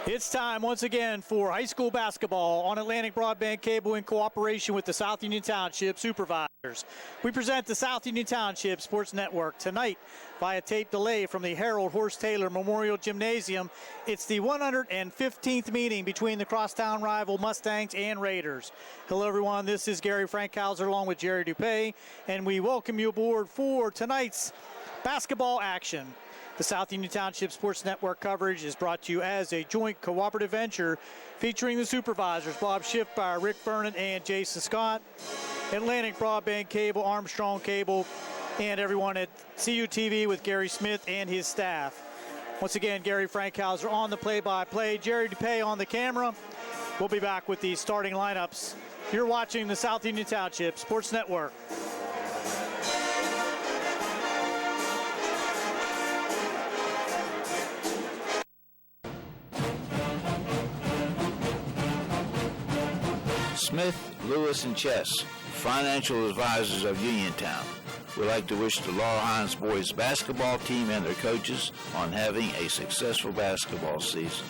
It's time once again for high school basketball on Atlantic Broadband Cable in cooperation with the South Union Township Supervisors. We present the South Union Township Sports Network tonight via tape delay from the Harold Horst Taylor Memorial Gymnasium. It's the 115th meeting between the crosstown rival Mustangs and Raiders. Hello everyone, this is Gary Frankhauser along with Jerry Dupay, and we welcome you aboard for tonight's basketball action. The South Union Township Sports Network coverage is brought to you as a joint cooperative venture featuring the supervisors, Bob Schiffbauer, Rick Vernon, and Jason Scott, Atlantic Broadband Cable, Armstrong Cable, and everyone at CUTV with Gary Smith and his staff. Once again, Gary Frankhauser on the play-by-play, Jerry Dupay on the camera. We'll be back with the starting lineups. You're watching the South Union Township Sports Network. Smith, Lewis, and Chess, financial advisors of Uniontown, would like to wish the Laurel Highlands boys basketball team and their coaches on having a successful basketball season.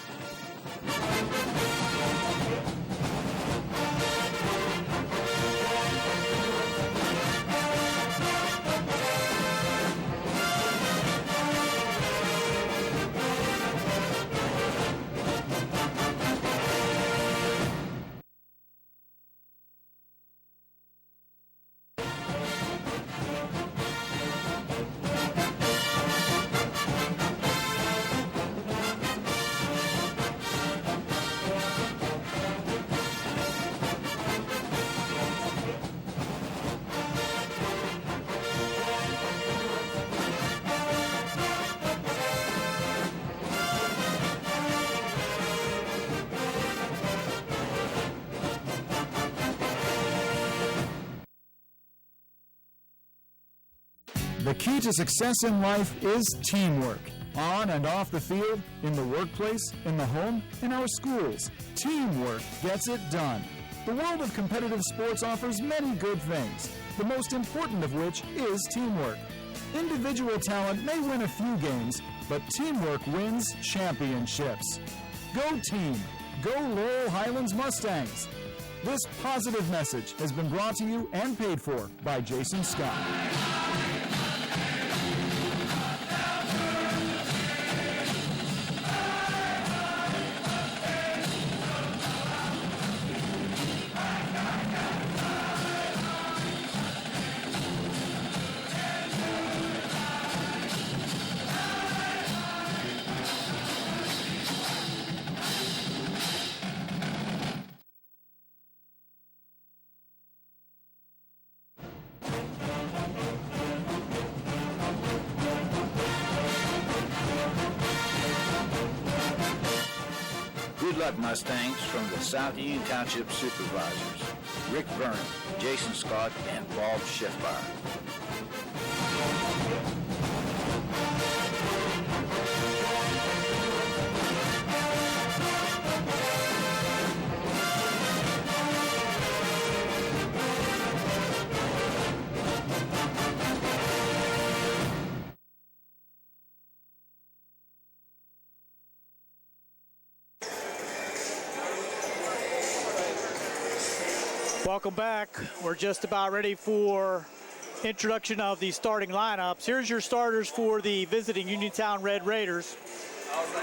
The key to success in life is teamwork. On and off the field, in the workplace, in the home, in our schools. Teamwork gets it done. The world of competitive sports offers many good things, the most important of which is teamwork. Individual talent may win a few games, but teamwork wins championships. Go team! Go Laurel Highlands Mustangs! This positive message has been brought to you and paid for by Jason Scott. Good luck, Mustangs, from the South Union Township Supervisors, Rick Vernon, Jason Scott, and Bob Schiffbauer. Welcome back. We're just about ready for introduction of the starting lineups. Here's your starters for the visiting Uniontown Red Raiders.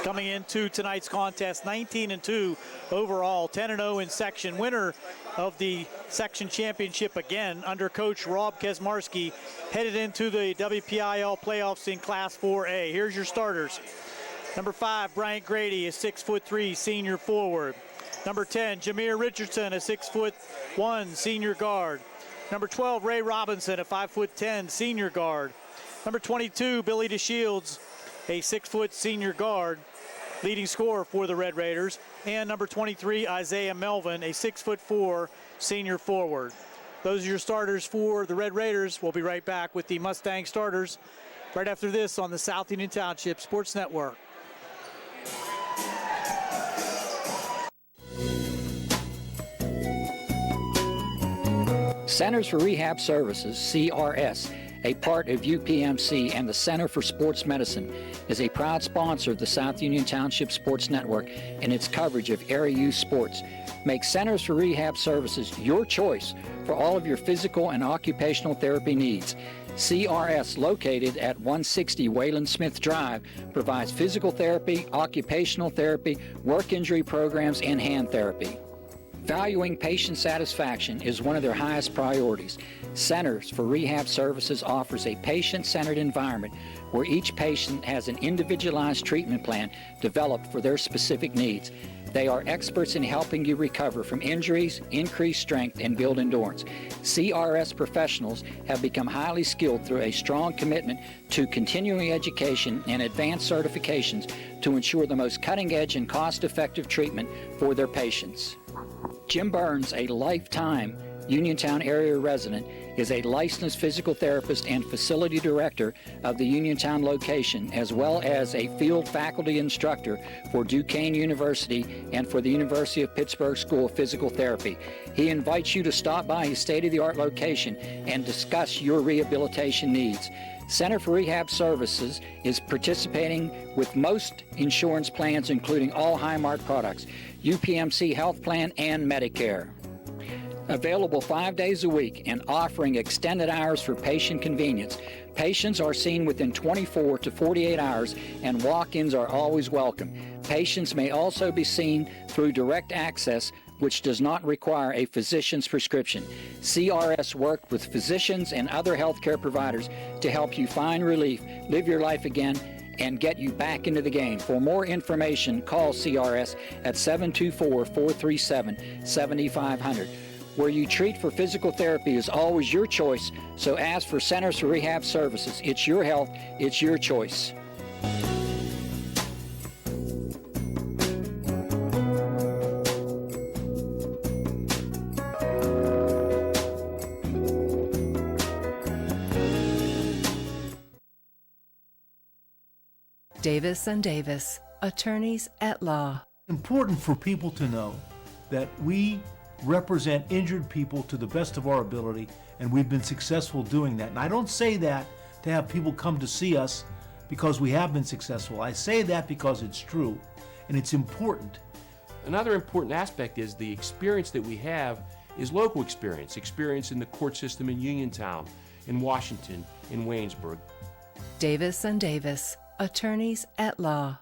Coming into tonight's contest, 19-2 overall, 10-0 in section. Winner of the section championship again under Coach Rob Kesmarski, headed into the WPIAL playoffs in Class 4A. Here's your starters. Number 5, Bryant Grady, a 6'3" senior forward. Number 10, Jameer Richardson, a 6'1" senior guard. Number 12, Ray Robinson, a 5'10" senior guard. Number 22, Billy DeShields, a 6' senior guard, leading scorer for the Red Raiders. And number 23, Isaiah Melvin, a 6'4" senior forward. Those are your starters for the Red Raiders. We'll be right back with the Mustang starters right after this on the South Union Township Sports Network. Centers for Rehab Services, CRS, a part of UPMC and the Center for Sports Medicine, is a proud sponsor of the South Union Township Sports Network and its coverage of area youth sports. Make Centers for Rehab Services your choice for all of your physical and occupational therapy needs. CRS, located at 160 Wayland Smith Drive, provides physical therapy, occupational therapy, work injury programs, and hand therapy. Valuing patient satisfaction is one of their highest priorities. Centers for Rehab Services offers a patient-centered environment where each patient has an individualized treatment plan developed for their specific needs. They are experts in helping you recover from injuries, increase strength, and build endurance. CRS professionals have become highly skilled through a strong commitment to continuing education and advanced certifications to ensure the most cutting-edge and cost-effective treatment for their patients. Jim Burns, a lifetime Uniontown area resident, is a licensed physical therapist and facility director of the Uniontown location, as well as a field faculty instructor for Duquesne University and for the University of Pittsburgh School of Physical Therapy. He invites you to stop by his state-of-the-art location and discuss your rehabilitation needs. Center for Rehab Services is participating with most insurance plans, including all Highmark products, UPMC Health Plan, and Medicare. Available 5 days a week and offering extended hours for patient convenience. Patients are seen within 24 to 48 hours and walk-ins are always welcome. Patients may also be seen through direct access, which does not require a physician's prescription. CRS worked with physicians and other healthcare providers to help you find relief, live your life again, and get you back into the game. For more information, call CRS at 724-437-7500. Where you treat for physical therapy is always your choice, so ask for Centers for Rehab Services. It's your health, it's your choice. Davis & Davis, attorneys at law. Important for people to know that we represent injured people to the best of our ability, and we've been successful doing that. And I don't say that to have people come to see us because we have been successful. I say that because it's true, and it's important. Another important aspect is the experience that we have is local experience in the court system in Uniontown, in Washington, in Waynesburg. Davis & Davis, attorneys at law.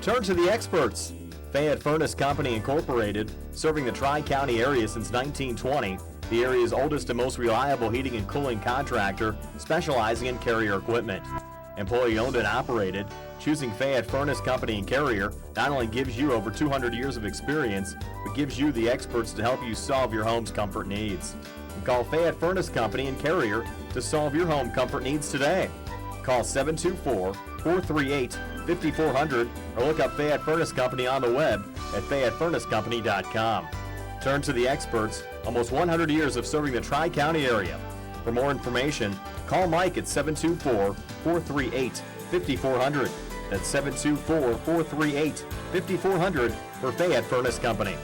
Turn to the experts. Fayette Furnace Company Incorporated, serving the Tri-County area since 1920, the area's oldest and most reliable heating and cooling contractor, specializing in Carrier equipment. Employee owned and operated, choosing Fayette Furnace Company and Carrier not only gives you over 200 years of experience, but gives you the experts to help you solve your home's comfort needs. Call Fayette Furnace Company and Carrier to solve your home comfort needs today. Call 724-438-5400 or look up Fayette Furnace Company on the web at FayetteFurnaceCompany.com. Turn to the experts, almost 100 years of serving the Tri-County area. For more information, call Mike at 724-438-5400. That's 724-438-5400 for Fayette Furnace Company.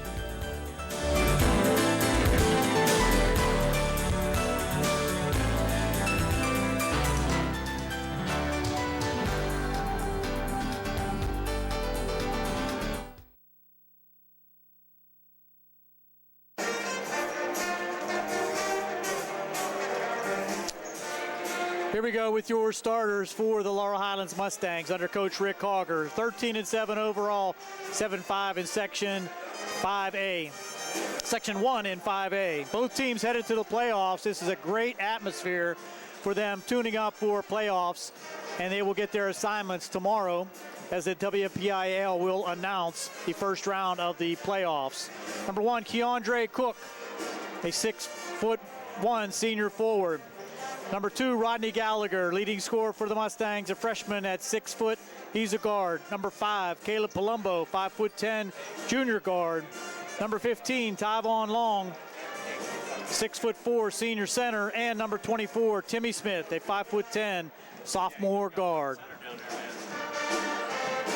Here we go with your starters for the Laurel Highlands Mustangs under Coach Rick Hogger. 13-7 overall, 7-5 in Section 5A. Section 1 in 5A. Both teams headed to the playoffs. This is a great atmosphere for them tuning up for playoffs, and they will get their assignments tomorrow as the WPIAL will announce the first round of the playoffs. Number 1, Keandre Cook, a 6'1" senior forward. Number 2, Rodney Gallagher, leading scorer for the Mustangs, a freshman at 6 foot. He's a guard. Number 5, Caleb Palumbo, 5'10", junior guard. Number 15, Tyvon Long, 6'4", senior center. And number 24, Timmy Smith, a 5'10", sophomore guard.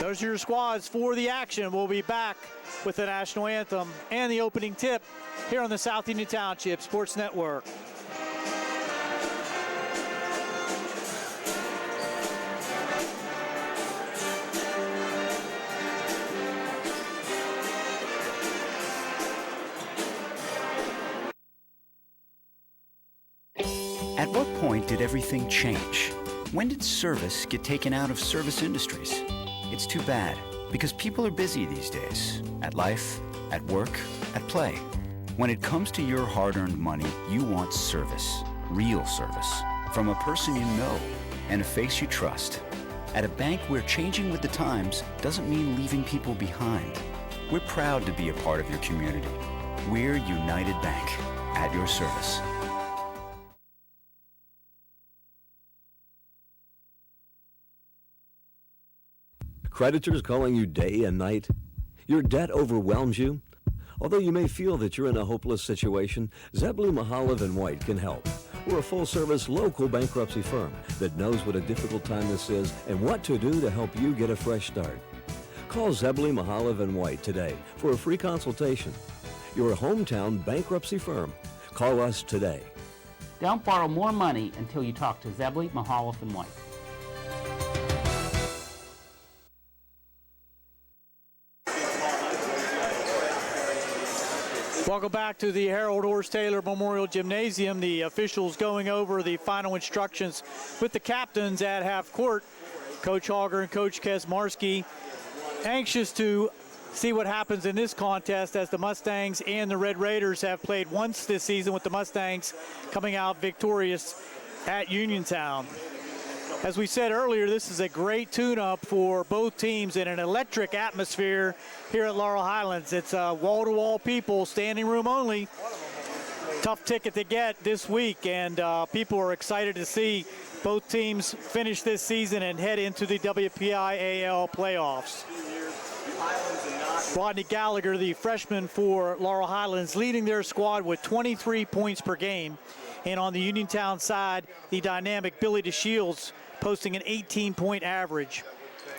Those are your squads for the action. We'll be back with the national anthem and the opening tip here on the South Union Township Sports Network. At what point did everything change? When did service get taken out of service industries? It's too bad, because people are busy these days. At life, at work, at play. When it comes to your hard-earned money, you want service. Real service. From a person you know and a face you trust. At a bank where changing with the times doesn't mean leaving people behind. We're proud to be a part of your community. We're United Bank, at your service. Creditors calling you day and night? Your debt overwhelms you? Although you may feel that you're in a hopeless situation, Zebley, Mahalev & White can help. We're a full-service local bankruptcy firm that knows what a difficult time this is and what to do to help you get a fresh start. Call Zebley, Mahalev & White today for a free consultation. Your hometown bankruptcy firm. Call us today. Don't borrow more money until you talk to Zebley, Mahalev & White. Welcome back to the Harold Horse Taylor Memorial Gymnasium. The officials going over the final instructions with the captains at half court. Coach Hauger and Coach Kesmarski anxious to see what happens in this contest, as the Mustangs and the Red Raiders have played once this season, with the Mustangs coming out victorious at Uniontown. As we said earlier, this is a great tune-up for both teams in an electric atmosphere here at Laurel Highlands. It's wall-to-wall people, standing room only. Tough ticket to get this week, and people are excited to see both teams finish this season and head into the WPIAL playoffs. Rodney Gallagher, the freshman for Laurel Highlands, leading their squad with 23 points per game. And on the Uniontown side, the dynamic Billy DeShields posting an 18-point average.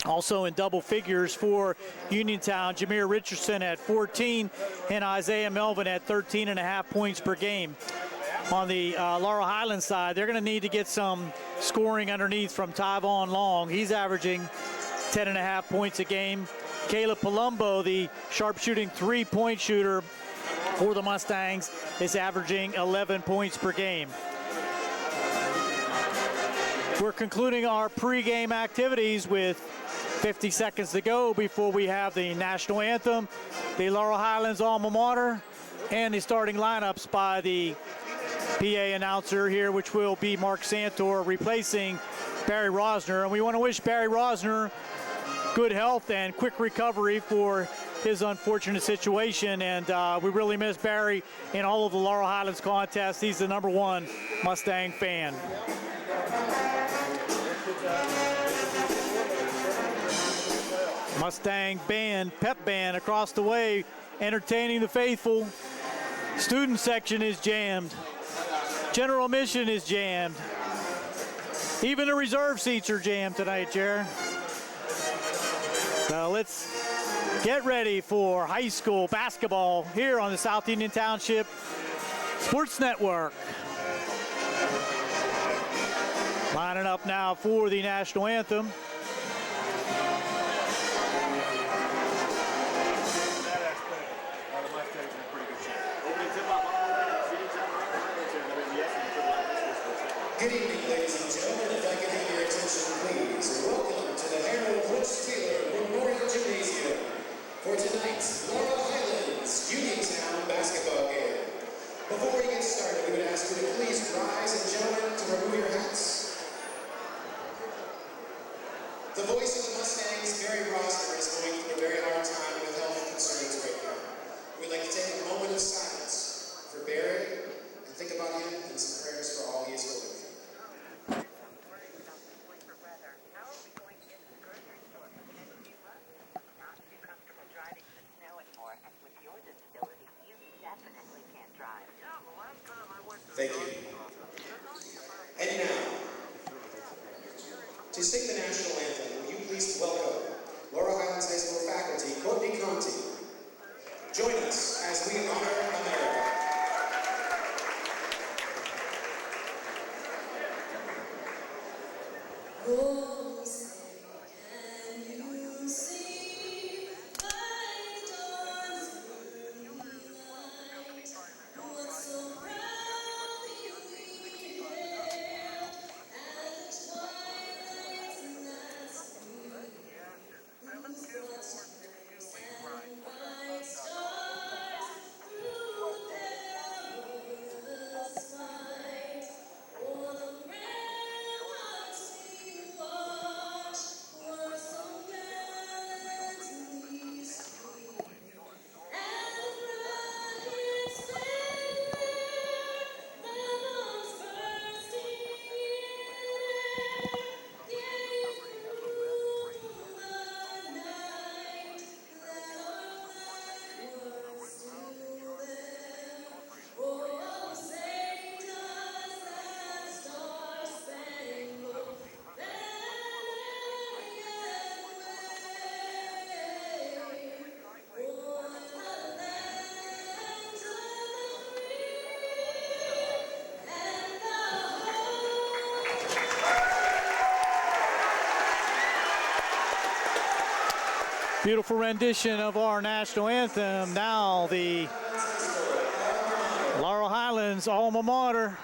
Also in double figures for Uniontown, Jameer Richardson at 14 and Isaiah Melvin at 13.5 points per game. On the Laurel Highlands side, they're going to need to get some scoring underneath from Tyvon Long. He's averaging 10.5 points a game. Caleb Palumbo, the sharpshooting three-point shooter for the Mustangs, is averaging 11 points per game. We're concluding our pregame activities with 50 seconds to go before we have the national anthem, the Laurel Highlands alma mater, and the starting lineups by the PA announcer here, which will be Mark Santor replacing Barry Rosner. And we want to wish Barry Rosner good health and quick recovery for his unfortunate situation, and we really miss Barry in all of the Laurel Highlands contests. He's the #1 Mustang fan. Mustang band, pep band across the way, entertaining the faithful. Student section is jammed. General admission is jammed. Even the reserve seats are jammed tonight, Jared. So let's get ready for high school basketball here on the South Union Township Sports Network. Lining up now for the national anthem. Good evening, ladies and gentlemen. If I can have your attention, please. Welcome to the Harold Horse Taylor Memorial Gymnasium for tonight's Laurel Highlands Uniontown basketball game. Before we get started, we would ask you to please rise, and gentlemen, to remove your hats. The voice of the Mustangs, Barry Rosner, is going through a very hard time with health concerns right now. We'd like to take a moment of silence for Barry and think about him and some prayers for all he is going through. Thank you. And now, to sing the national anthem, will you please welcome Laurel Highlands High School faculty, Courtney Conti. Join us as we honor America. Oh, say, can you see my dawn's early light? What's so proudly we hailed as the twilight's last gleam, whose flames and bright stars through perilous fight, o'er the ramparts we watched were so gallantly streamed, and the rugged splendor meadows bursting in air gave through the night that our flag was still there. Oh, say does that star-spangled banner yet wave o'er the land of the free and the Beautiful rendition of our national anthem. Now the Laurel Highlands alma mater.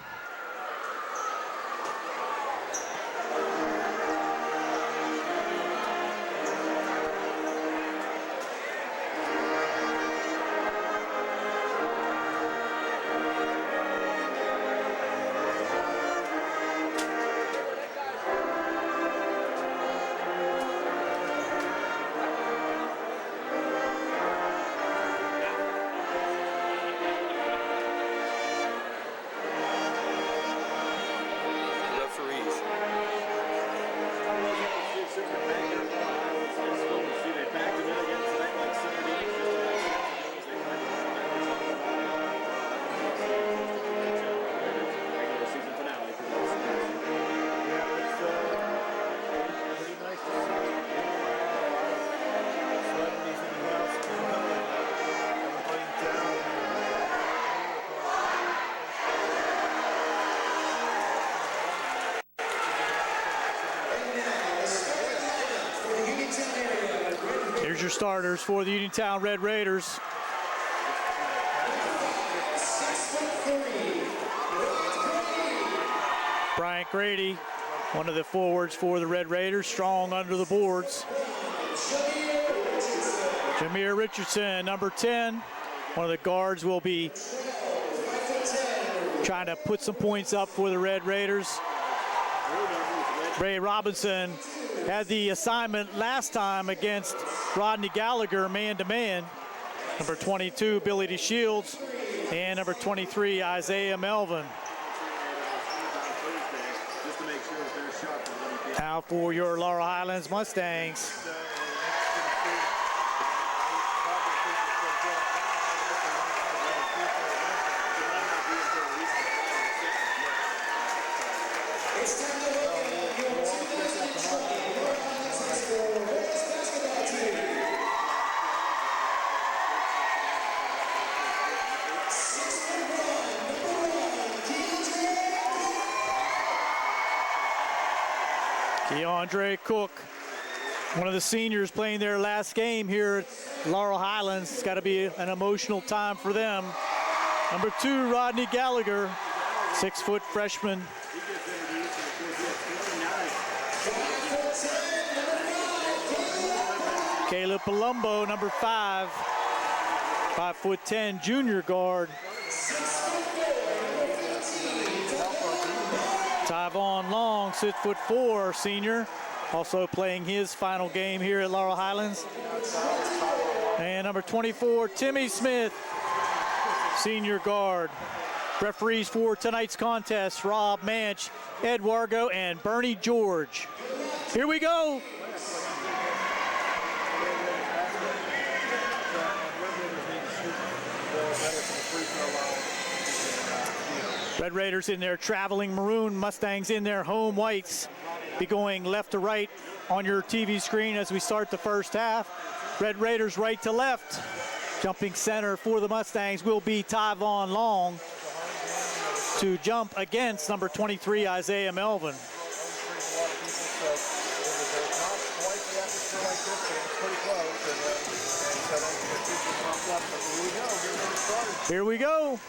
Here's your starters for the Uniontown Red Raiders. Bryant Grady, one of the forwards for the Red Raiders, strong under the boards. Jameer Richardson, number 10. One of the guards will be trying to put some points up for the Red Raiders. Ray Robinson had the assignment last time against Rodney Gallagher, man-to-man. Number 22, Billy DeShields, and number 23, Isaiah Melvin. Now for your Laurel Highlands Mustangs. DeAndre Cook, one of the seniors playing their last game here at Laurel Highlands. It's got to be an emotional time for them. Number 2, Rodney Gallagher, 6-foot freshman. Caleb Palumbo, number 5, 5'10" junior guard. Tyvon Long, 6'4", senior, also playing his final game here at Laurel Highlands. And number 24, Timmy Smith, senior guard. Referees for tonight's contest, Rob Manch, Ed Wargo, and Bernie George. Here we go. Red Red Raiders in their traveling maroon, Mustangs in their home whites. Be going left to right on your TV screen as we start the first half. Red Raiders right to left. Jumping center for the Mustangs will be Tyvon Long to jump against number 23, Isaiah Melvin. Here we go.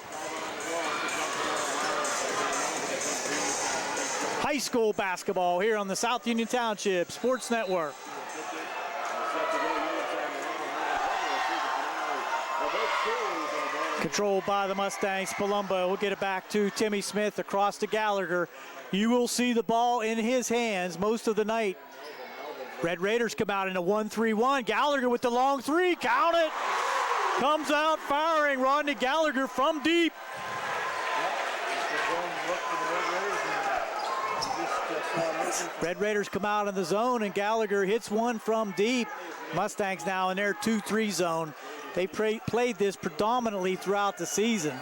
High school basketball here on the South Union Township Sports Network. Controlled by the Mustangs. Palumbo will get it back to Timmy Smith across to Gallagher. You will see the ball in his hands most of the night. Red Raiders come out in a 1-3-1. Gallagher with the long three. Count it. Comes out firing. Rodney Gallagher from deep. Red Raiders come out in the zone, and Gallagher hits one from deep. Mustangs now in their 2-3 zone. They played this predominantly throughout the season.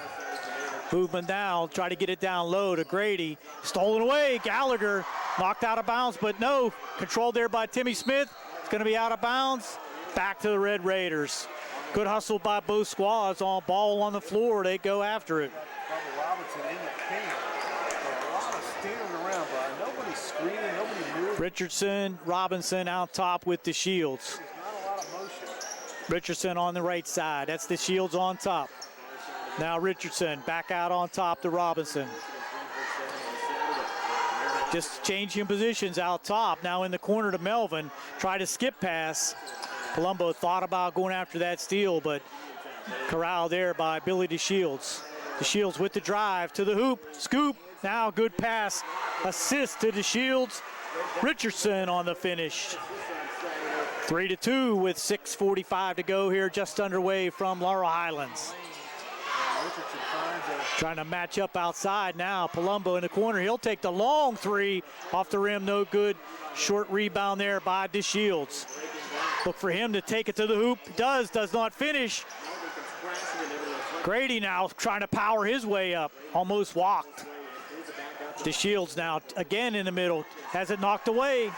Movement now, try to get it down low to Grady. Stolen away, Gallagher knocked out of bounds, but no. Controlled there by Timmy Smith. It's going to be out of bounds. Back to the Red Raiders. Good hustle by both squads. On ball on the floor, they go after it. Robinson in the paint. A lot of standing around, but nobody screaming, nobody moving. Richardson, Robinson out top with the Shields. Not a lot of motion. Richardson on the right side. That's the Shields on top. Now Richardson back out on top to Robinson. Just changing positions out top. Now in the corner to Melvin. Try to skip pass. Palumbo thought about going after that steal, but corralled there by Billy DeShields. DeShields with the drive to the hoop. Scoop. Now good pass. Assist to DeShields. Richardson on the finish. 3-2 with 6:45 to go here, just underway from Laurel Highlands. Trying to match up outside now. Palumbo in the corner. He'll take the long three off the rim. No good. Short rebound there by DeShields. Look for him to take it to the hoop. Does not finish. Grady now trying to power his way up. Almost walked. DeShields now again in the middle. Has it knocked away.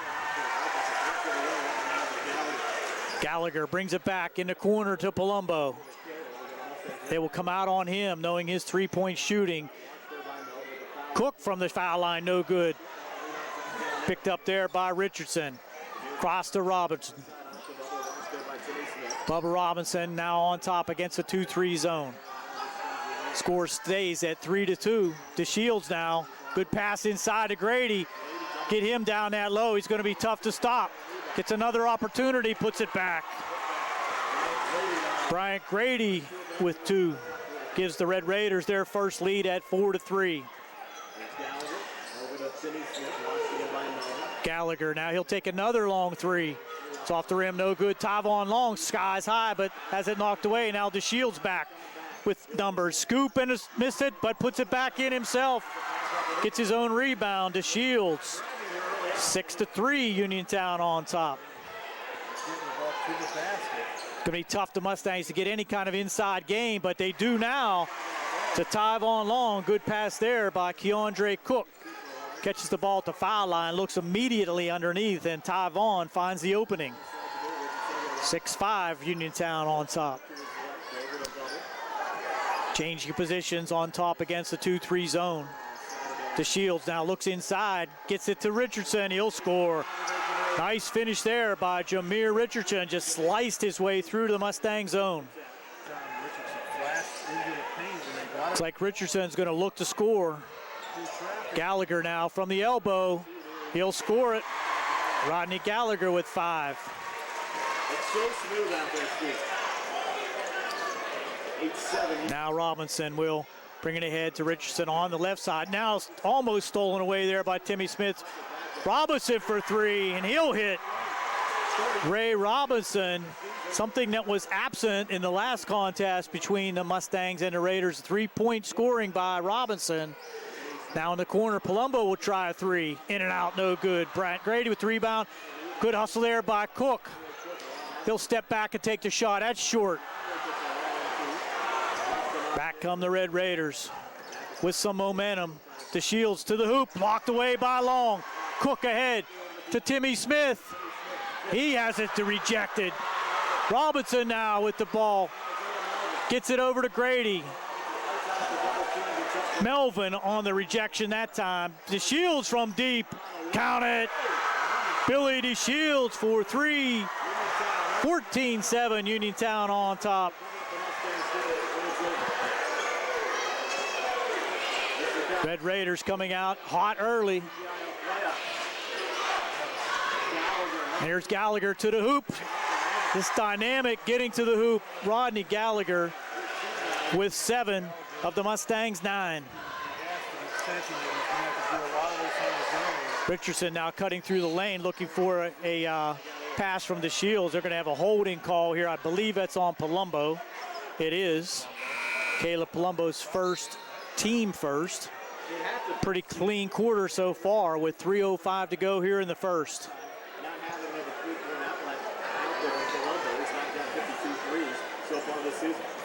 Gallagher brings it back in the corner to Palumbo. They will come out on him, knowing his three-point shooting. Cook from the foul line, no good. Picked up there by Richardson. Cross to Robinson. Bubba Robinson now on top against the 2-3 zone. Score stays at 3-2. DeShields now. Good pass inside to Grady. Get him down that low. He's going to be tough to stop. Gets another opportunity, puts it back. Bryant Grady with two. Gives the Red Raiders their first lead at 4-3. Gallagher, now he'll take another long three. It's off the rim, no good. Tyvon Long, skies high, but has it knocked away. Now DeShields back with numbers. Scoop and missed it, but puts it back in himself. Gets his own rebound. DeShields. 6-3, Uniontown on top. It's going to be tough to Mustangs to get any kind of inside game, but they do now to Tyvon Long. Good pass there by Keandre Cook. Catches the ball at the foul line, looks immediately underneath, and Tyvon finds the opening. 6-5, Uniontown on top. Changing positions on top against the 2-3 zone. DeShields now looks inside, gets it to Richardson, he'll score. Nice finish there by Jameer Richardson, just sliced his way through to the Mustang zone. Looks like Richardson's gonna look to score. Gallagher now from the elbow, he'll score it. Rodney Gallagher with 5. It's so smooth out there, Steve. 8-7. Now Robinson will bring it ahead to Richardson on the left side. Now almost stolen away there by Timmy Smith. Robinson for 3, and he'll hit. Ray Robinson, something that was absent in the last contest between the Mustangs and the Raiders. 3-point scoring by Robinson. Now in the corner, Palumbo will try a 3. In and out, no good. Bryant Grady with the rebound. Good hustle there by Cook. He'll step back and take the shot. That's short. Back come the Red Raiders. with some momentum. DeShields to the hoop, blocked away by Long. Cook ahead to Timmy Smith. He has it rejected. Robinson now with the ball. Gets it over to Grady. Melvin on the rejection that time. DeShields from deep. Count it. Billy DeShields for three. 14-7, Uniontown on top. Red Raiders coming out hot early. Here's Gallagher to the hoop. This dynamic getting to the hoop. Rodney Gallagher with 7 of the Mustangs' 9. Richardson now cutting through the lane, looking for a pass from DeShields. They're going to have a holding call here. I believe that's on Palumbo. It is. Caleb Palumbo's first, team first. Pretty clean quarter so far with 3:05 to go here in the first.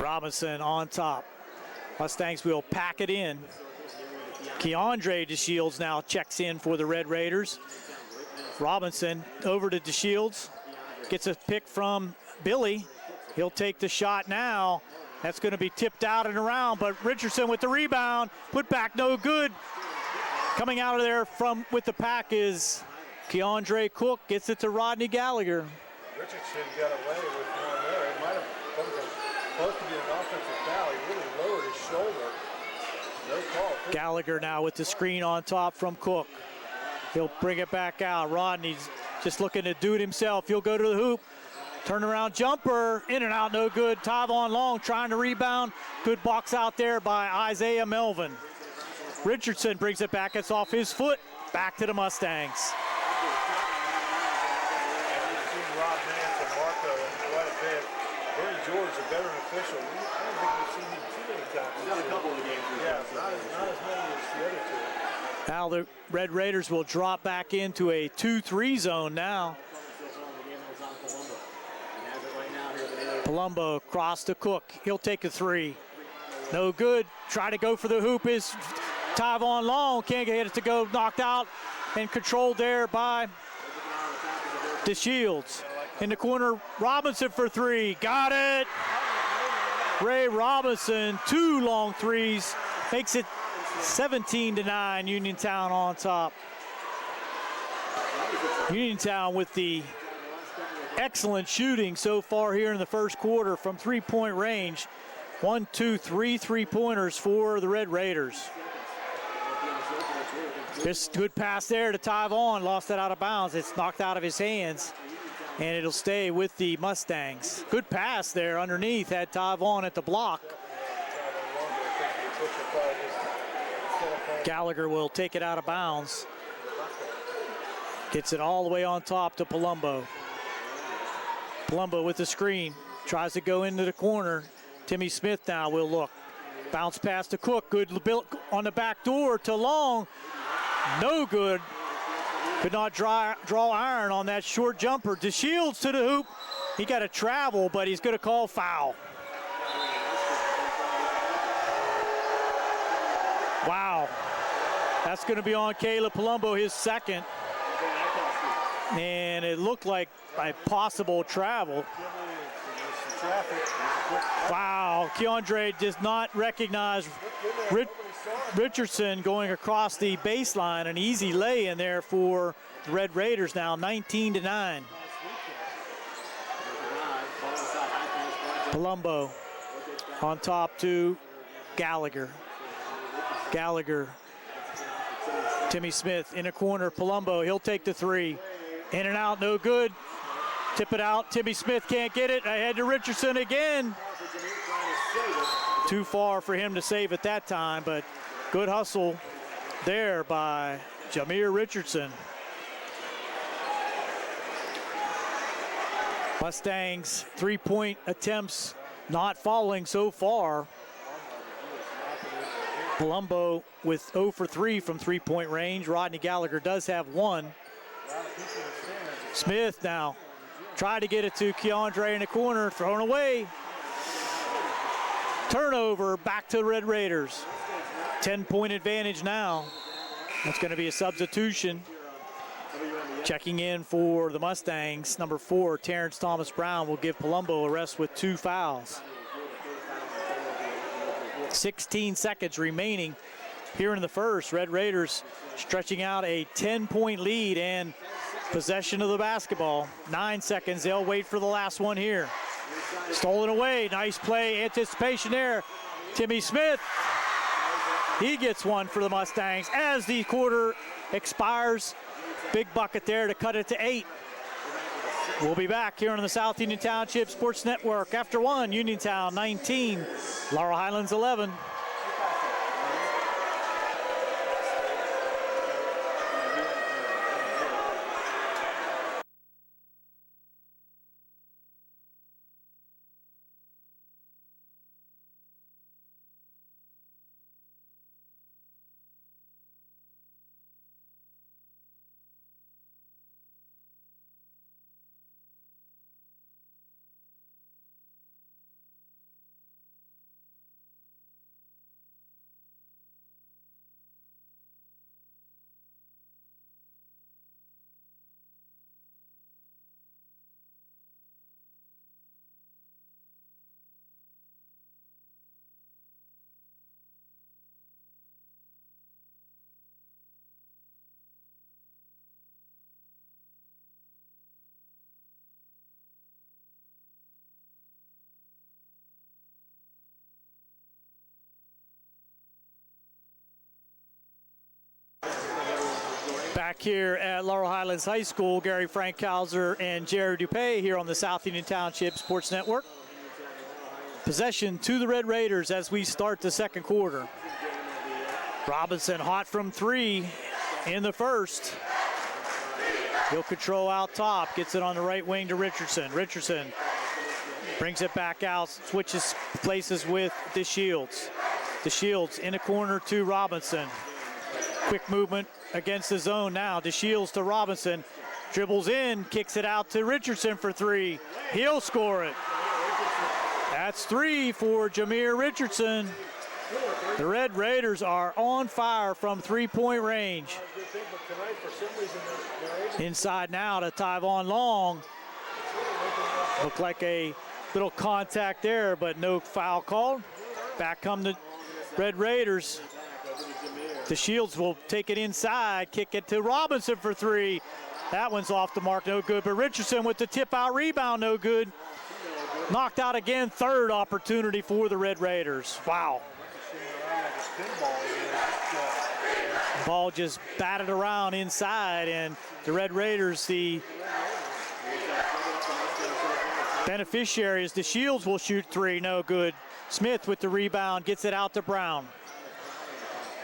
Robinson on top. Mustangs will pack it in. Keandre DeShields now checks in for the Red Raiders. Robinson over to DeShields. Gets a pick from Billy. He'll take the shot now. That's going to be tipped out and around, but Richardson with the rebound. Put back no good. Coming out of there with the pack is Keandre Cook. Gets it to Rodney Gallagher. Richardson got away with one there. It might have been supposed to be an offensive foul. He really lowered his shoulder. No call. Gallagher now with the screen on top from Cook. He'll bring it back out. Rodney's just looking to do it himself. He'll go to the hoop. Turnaround jumper, in and out, no good. Tyvon Long trying to rebound. Good box out there by Isaiah Melvin. Richardson brings it back. It's off his foot. Back to the Mustangs. I've seen Rob Nance and Marco quite a bit. Bernie George, a veteran official. I don't think we've seen him too many times. He's got a couple of games. Yeah, not as many as the other two. Now the Red Raiders will drop back into a 2-3 zone now. Palumbo across to Cook. He'll take a 3. No good. Try to go for the hoop is Tyvon Long. Can't get it to go. Knocked out and controlled there by DeShields. In the corner, Robinson for 3. Got it. Ray Robinson, 2 long threes. Makes it 17-9. Uniontown on top. Uniontown with the excellent shooting so far here in the first quarter from three-point range. 1, 2, 3 three-pointers for the Red Raiders. This good pass there to Tyvon. Lost it out of bounds. It's knocked out of his hands, and it'll stay with the Mustangs. Good pass there underneath. Had Tyvon at the block. Gallagher will take it out of bounds. Gets it all the way on top to Palumbo. Palumbo with the screen, tries to go into the corner. Timmy Smith now will look. Bounce pass to Cook, good on the back door to Long. No good. Could not draw iron on that short jumper. DeShields to the hoop. He got to travel, but he's going to call foul. Wow. That's going to be on Caleb Palumbo, his second. And it looked like a possible travel. Wow, Keandre does not recognize Richardson going across the baseline. An easy lay in there for the Red Raiders now, 19-9. Palumbo on top to Gallagher. Gallagher, Timmy Smith in a corner, Palumbo, he'll take the 3. In and out, no good. Tip it out. Timmy Smith can't get it. Ahead to Richardson again. Too far for him to save at that time, but good hustle there by Jameer Richardson. Mustangs 3-point attempts not falling so far. Palumbo with 0 for 3 from 3-point range. Rodney Gallagher does have 1. Smith now tried to get it to Keandre in the corner, thrown away. Turnover, back to the Red Raiders. 10-point advantage now. That's going to be a substitution. Checking in for the Mustangs, number 4, Terrence Thomas Brown, will give Palumbo a rest with 2 fouls. 16 seconds remaining here in the first. Red Raiders stretching out a 10-point lead and possession of the basketball. 9 seconds, they'll wait for the last one here. Stolen away, nice play, anticipation there. Timmy Smith, he gets one for the Mustangs as the quarter expires. Big bucket there to cut it to 8. We'll be back here on the South Union Township Sports Network after 1, Uniontown 19, Laurel Highlands 11. Back here at Laurel Highlands High School, Gary Frankhauser and Jared Dupay here on the South Union Township Sports Network. Possession to the Red Raiders as we start the second quarter. Robinson hot from 3 in the first. He'll control out top, gets it on the right wing to Richardson. Richardson brings it back out, switches places with DeShields. DeShields in a corner to Robinson. Quick movement against the zone now. DeShields to Robinson. Dribbles in, kicks it out to Richardson for 3. He'll score it. That's 3 for Jameer Richardson. The Red Raiders are on fire from 3-point range. Inside now to Tyvon Long. Looked like a little contact there, but no foul called. Back come the Red Raiders. DeShields will take it inside, kick it to Robinson for 3. That one's off the mark, no good. But Richardson with the tip-out rebound, no good. Knocked out again, third opportunity for the Red Raiders. Wow. Ball just batted around inside, and the Red Raiders, the beneficiaries. DeShields will shoot 3, no good. Smith with the rebound, gets it out to Brown.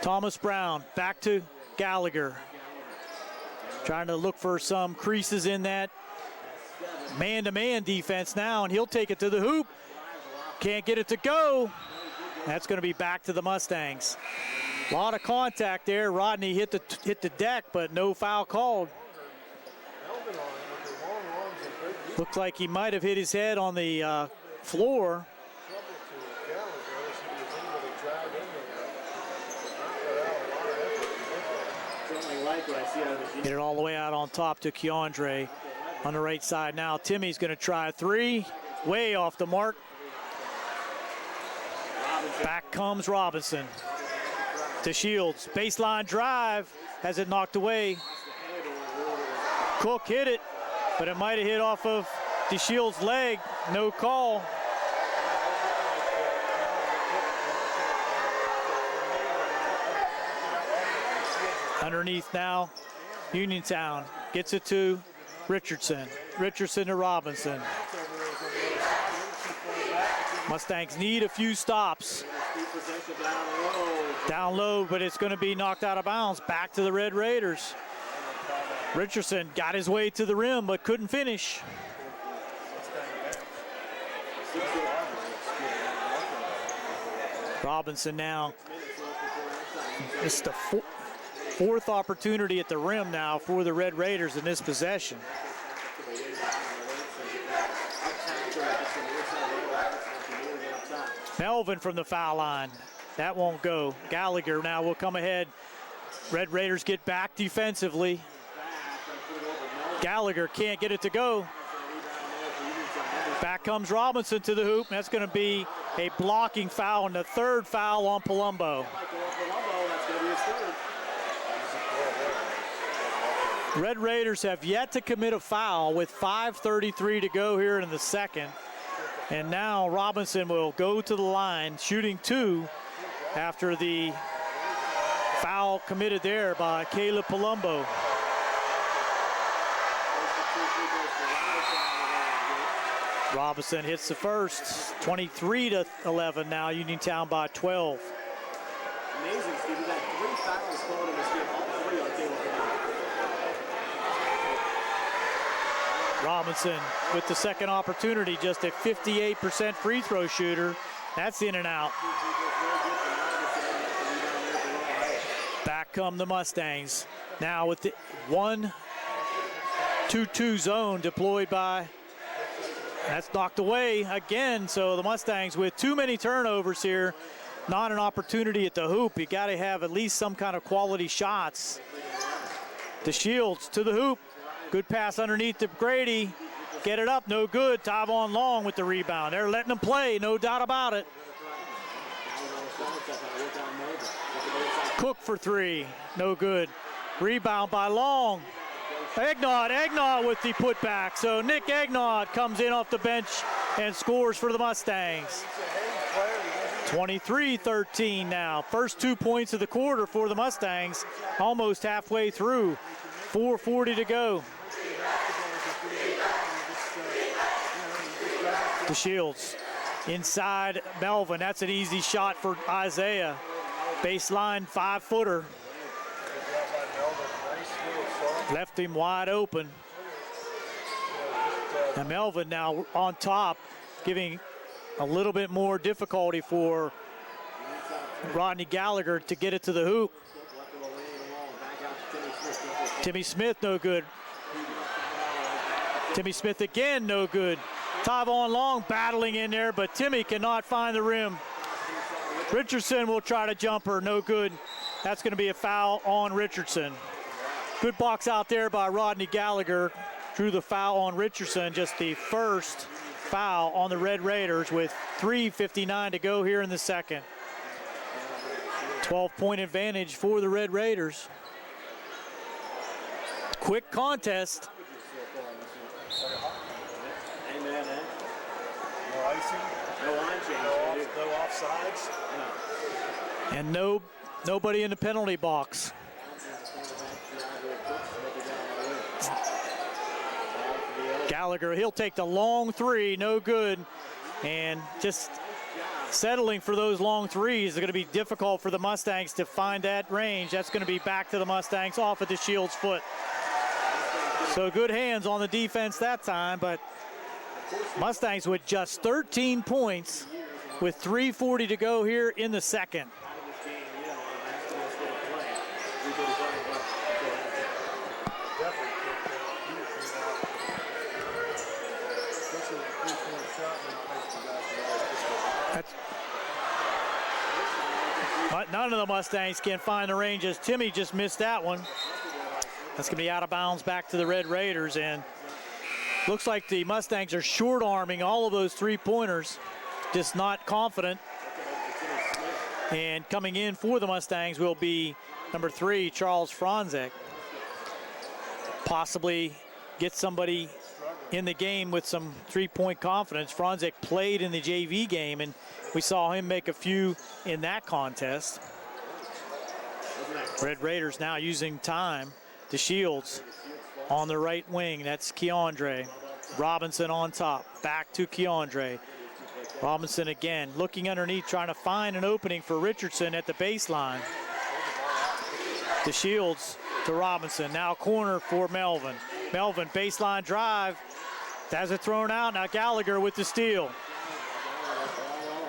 Thomas Brown back to Gallagher. Trying to look for some creases in that man-to-man defense now, and he'll take it to the hoop. Can't get it to go. That's going to be back to the Mustangs. A lot of contact there. Rodney hit the deck, but no foul called. Looked like he might have hit his head on the floor. Get it all the way out on top to Keandre on the right side now. Timmy's going to try a 3, way off the mark. Back comes Robinson. DeShields, baseline drive, has it knocked away. Cook hit it, but it might have hit off of DeShields' leg. No call. Underneath now, Uniontown gets it to Richardson. Richardson to Robinson. Mustangs need a few stops. Down low, but it's going to be knocked out of bounds. Back to the Red Raiders. Richardson got his way to the rim, but couldn't finish. Robinson now. It's the fourth opportunity at the rim now for the Red Raiders in this possession. Melvin from the foul line. That won't go. Gallagher now will come ahead. Red Raiders get back defensively. Gallagher can't get it to go. Back comes Robinson to the hoop. That's going to be a blocking foul and the third foul on Palumbo. Red Raiders have yet to commit a foul with 5:33 to go here in the second. And now Robinson will go to the line, shooting 2 after the foul committed there by Caleb Palumbo. Robinson hits the first, 23-11 now, Uniontown by 12. Amazing, Steve. We've had 3 fouls called in this game, all 3 on Caleb Palumbo. Robinson with the second opportunity, just a 58% free throw shooter. That's in and out. Back come the Mustangs. Now with the 1-2-2 zone deployed by, that's knocked away again. So the Mustangs with too many turnovers here, not an opportunity at the hoop. You got to have at least some kind of quality shots. The Shields to the hoop. Good pass underneath to Grady. Get it up, no good. Tyvon Long with the rebound. They're letting him play, no doubt about it. Cook for 3, no good. Rebound by Long. Egnaud with the putback. So Nick Egnaud comes in off the bench and scores for the Mustangs. 23-13 now. First 2 points of the quarter for the Mustangs, almost halfway through. 4:40 to go. The Shields inside Melvin. That's an easy shot for Isaiah. Baseline 5-footer. Left him wide open. And Melvin now on top, giving a little bit more difficulty for Rodney Gallagher to get it to the hoop. Timmy Smith, no good. Timmy Smith again, no good. Tyvon Long battling in there, but Timmy cannot find the rim. Richardson will try to jumper, no good. That's going to be a foul on Richardson. Good box out there by Rodney Gallagher. Drew the foul on Richardson, just the first foul on the Red Raiders with 3:59 to go here in the second. 12-point advantage for the Red Raiders. Quick contest. No icing, no line change, no offsides. And nobody in the penalty box. Gallagher, he'll take the long 3, no good. And just settling for those long 3s is going to be difficult for the Mustangs to find that range. That's going to be back to the Mustangs off at the Shields' foot. So good hands on the defense that time, but Mustangs with just 13 points with 3:40 to go here in the second. But none of the Mustangs can find the range as Timmy just missed that one. That's going to be out of bounds back to the Red Raiders, and looks like the Mustangs are short-arming all of those three-pointers, just not confident. And coming in for the Mustangs will be number 3, Charles Franzek. Possibly get somebody in the game with some three-point confidence. Franzek played in the JV game, and we saw him make a few in that contest. Red Raiders now using time. The Shields on the right wing. That's Keandre. Robinson on top. Back to Keandre. Robinson again looking underneath, trying to find an opening for Richardson at the baseline. The Shields to Robinson. Now corner for Melvin. Melvin baseline drive. Has it thrown out. Now Gallagher with the steal.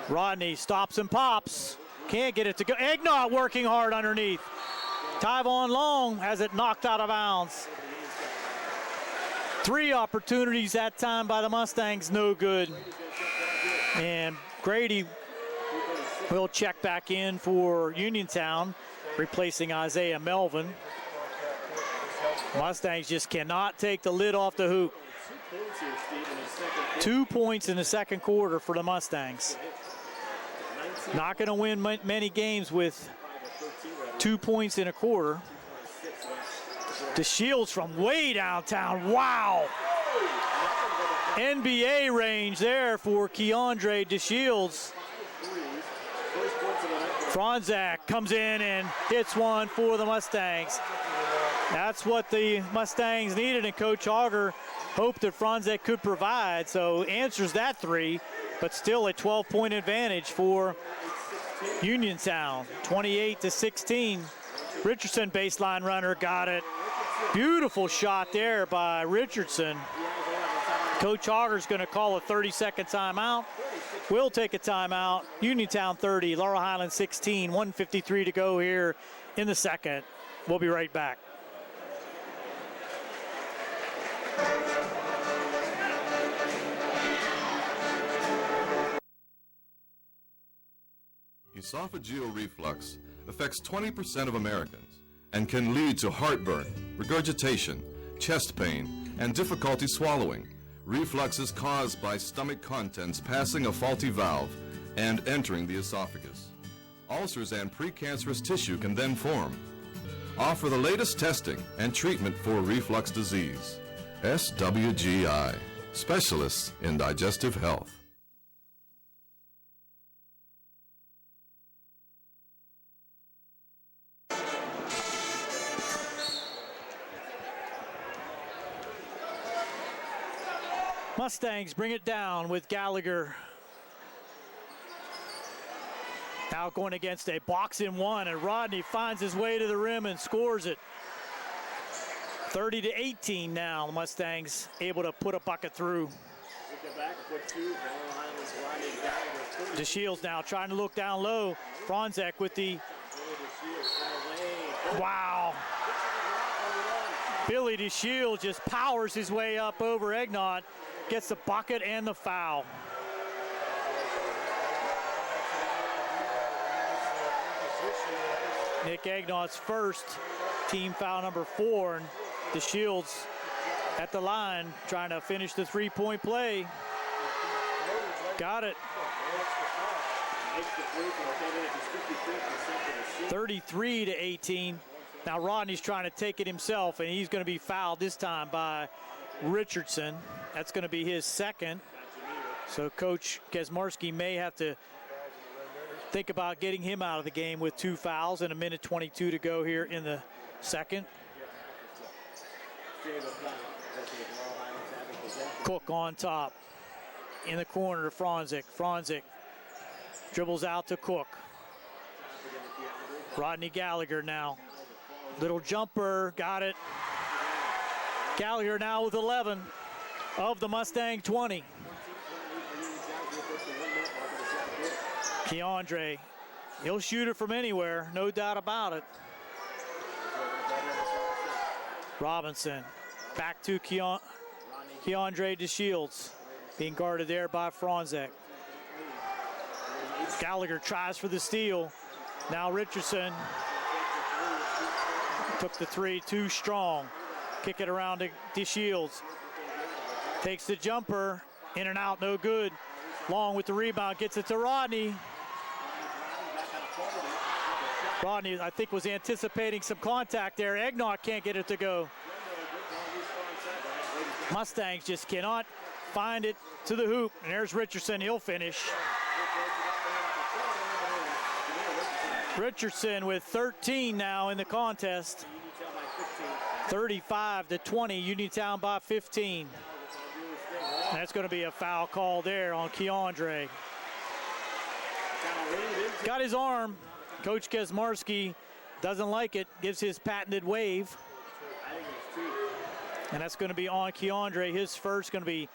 Rodney stops and pops. Can't get it to go. Egnaud working hard underneath. Tyvon Long has it knocked out of bounds. 3 opportunities that time by the Mustangs, no good. And Grady We'll check back in for Uniontown, replacing Isaiah Melvin. Mustangs just cannot take the lid off the hoop. 2 points in the second quarter for the Mustangs. Not going to win many games with 2 points in a quarter. DeShields from way downtown. Wow! NBA range there for Keandre DeShields. Franzak comes in and hits one for the Mustangs. That's what the Mustangs needed, and Coach Auger hoped that Franzak could provide. So answers that three, but still a 12-point advantage for Uniontown, 28-16. Richardson baseline runner, got it. Beautiful shot there by Richardson. Coach Auger's going to call a 30-second timeout. We'll take a timeout. Uniontown 30, Laurel Highlands 16, 1:53 to go here in the second. We'll be right back. Esophageal reflux affects 20% of Americans and can lead to heartburn, regurgitation, chest pain, and difficulty swallowing. Reflux is caused by stomach contents passing a faulty valve and entering the esophagus. Ulcers and precancerous tissue can then form. Offer the latest testing and treatment for reflux disease. SWGI, specialists in digestive health. Mustangs bring it down with Gallagher. Now going against a box and one, and Rodney finds his way to the rim and scores it. 30-18 now. The Mustangs able to put a bucket through. DeShields now trying to look down low. Franzak with the, wow. Billy DeShields just powers his way up over Egnott, gets the bucket and the foul. Nick Egnott's first, team foul number 4, and DeShields at the line trying to finish the three-point play. Got it. 33-18. Now Rodney's trying to take it himself, and he's going to be fouled this time by Richardson. That's going to be his second. So Coach Kaczmarski may have to think about getting him out of the game with 2 fouls and 1:22 to go here in the second. Cook on top. In the corner to Franzak. Franzak dribbles out to Cook. Rodney Gallagher now. Little jumper, got it. Gallagher now with 11 of the Mustang 20. Keandre, he'll shoot it from anywhere, no doubt about it. Robinson, back to Keandre DeShields, being guarded there by Franzak. Gallagher tries for the steal. Now Richardson took the three, too strong. Kick it around to DeShields. Takes the jumper, in and out, no good. Long with the rebound, gets it to Rodney. Rodney, I think, was anticipating some contact there. Egnott can't get it to go. Mustangs just cannot find it to the hoop. And there's Richardson, he'll finish. Richardson with 13 now in the contest. 35-20, Uniontown by 15. And that's going to be a foul call there on Keandre. Got his arm. Coach Kaczmarski doesn't like it, gives his patented wave. And that's going to be on Keandre. His first going to be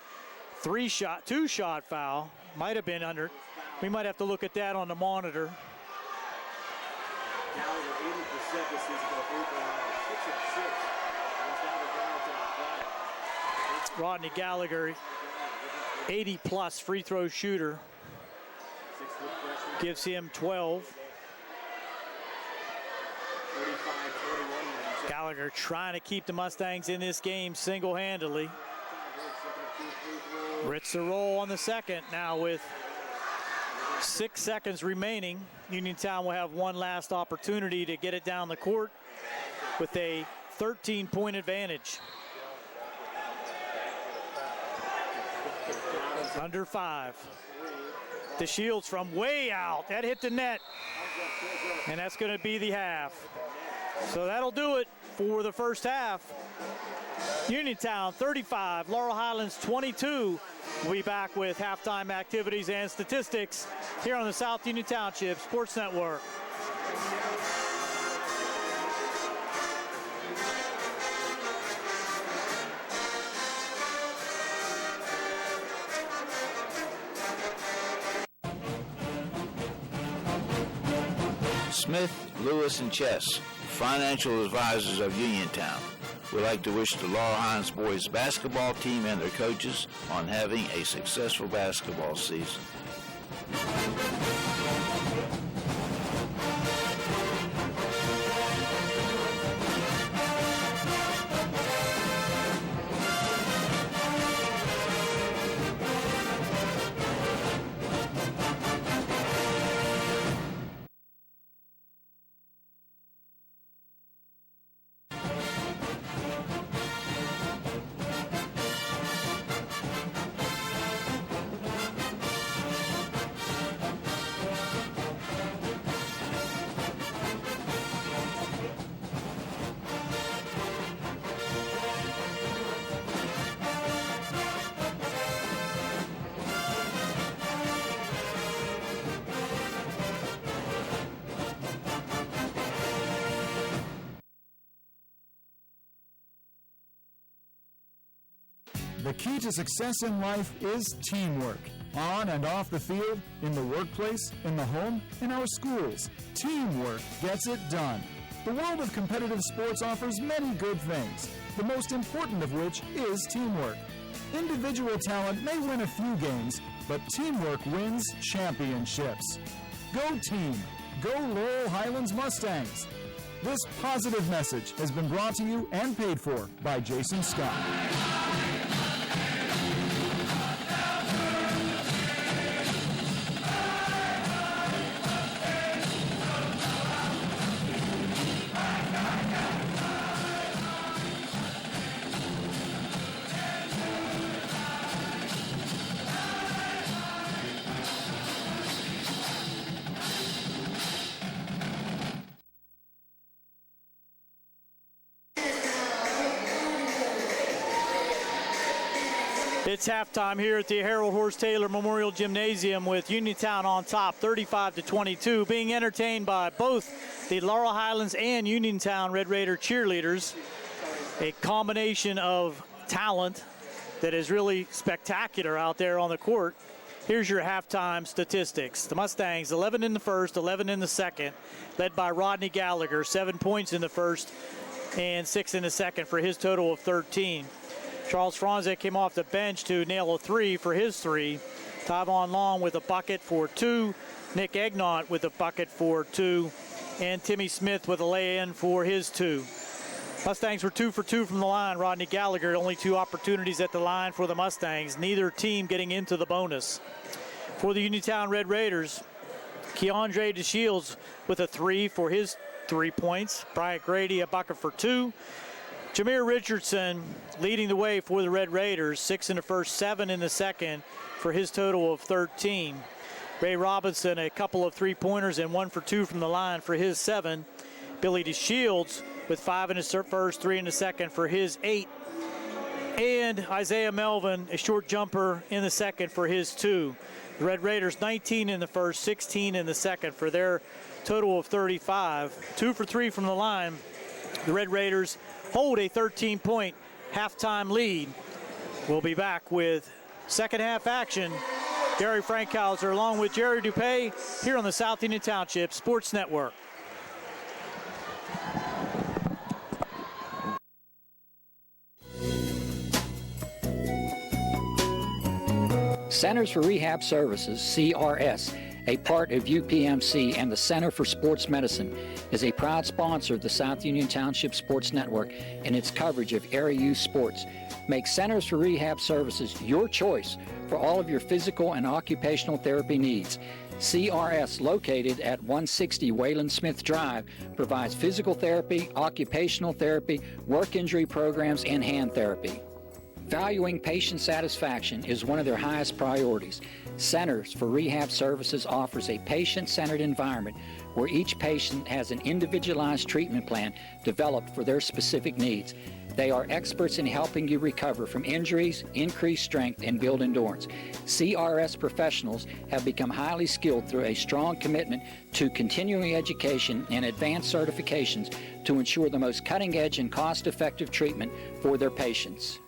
two-shot foul. Might have been under. We might have to look at that on the monitor. Rodney Gallagher, 80-plus free throw shooter. gives him 12. Gallagher trying to keep the Mustangs in this game single-handedly. Ritz the roll on the second. Now with 6 seconds remaining, Uniontown will have one last opportunity to get it down the court with a 13-point advantage. Under 5. The Shields from way out. That hit the net. And that's going to be the half. So that'll do it for the first half. Uniontown 35, Laurel Highlands 22. We'll be back with halftime activities and statistics here on the South Union Township Sports Network. Smith, Lewis, and Chess, financial advisors of Uniontown, would like to wish the Laurel Highlands boys basketball team and their coaches on having a successful basketball season. The key to success in life is teamwork. On and off the field, in the workplace, in the home, in our schools. Teamwork gets it done. The world of competitive sports offers many good things, the most important of which is teamwork. Individual talent may win a few games, but teamwork wins championships. Go team! Go Laurel Highlands Mustangs! This positive message has been brought to you and paid for by Jason Scott. It's halftime here at the Harold Horse Taylor Memorial Gymnasium with Uniontown on top, 35-22, being entertained by both the Laurel Highlands and Uniontown Red Raider cheerleaders. A combination of talent that is really spectacular out there on the court. Here's your halftime statistics. The Mustangs, 11 in the first, 11 in the second, led by Rodney Gallagher, 7 points in the first and 6 in the second for his total of 13. Charles Franzek came off the bench to nail a 3 for his 3. Tyvon Long with a bucket for 2. Nick Egnott with a bucket for 2. And Timmy Smith with a lay-in for his 2. Mustangs were 2 for 2 from the line. Rodney Gallagher, only 2 opportunities at the line for the Mustangs. Neither team getting into the bonus. For the Uniontown Red Raiders, Keandre DeShields with a 3 for his 3 points. Bryant Grady a bucket for 2. Jameer Richardson leading the way for the Red Raiders, 6 in the first, 7 in the second for his total of 13. Ray Robinson, a couple of 3-pointers and 1 for 2 from the line for his 7. Billy DeShields with 5 in the first, 3 in the second for his 8. And Isaiah Melvin, a short jumper in the second for his 2. The Red Raiders 19 in the first, 16 in the second for their total of 35. 2 for 3 from the line. The Red Raiders hold a 13-point halftime lead. We'll be back with second half action. Gary Frankhauser along with Jerry Dupay here on the South Union Township Sports Network. Centers for Rehab Services, CRS, a part of UPMC and the Center for Sports Medicine, is a proud sponsor of the South Union Township Sports Network and its coverage of area youth sports. Make Centers for Rehab Services your choice for all of your physical and occupational therapy needs. CRS, located at 160 Wayland Smith Drive, provides physical therapy, occupational therapy, work injury programs, and hand therapy. Valuing patient satisfaction is one of their highest priorities. Centers for Rehab Services offers a patient-centered environment where each patient has an individualized treatment plan developed for their specific needs. They are experts in helping you recover from injuries, increase strength, and build endurance. CRS professionals have become highly skilled through a strong commitment to continuing education and advanced certifications to ensure the most cutting-edge and cost-effective treatment for their patients.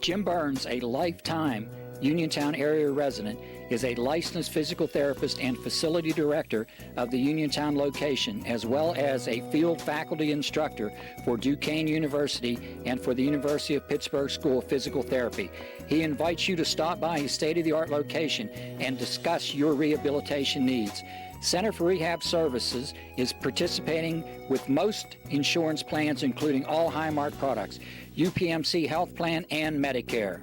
Jim Burns, a lifetime Uniontown area resident, is a licensed physical therapist and facility director of the Uniontown location, as well as a field faculty instructor for Duquesne University and for the University of Pittsburgh School of Physical Therapy. He invites you to stop by his state-of-the-art location and discuss your rehabilitation needs. Center for Rehab Services is participating with most insurance plans, including all Highmark products, UPMC Health Plan, and Medicare.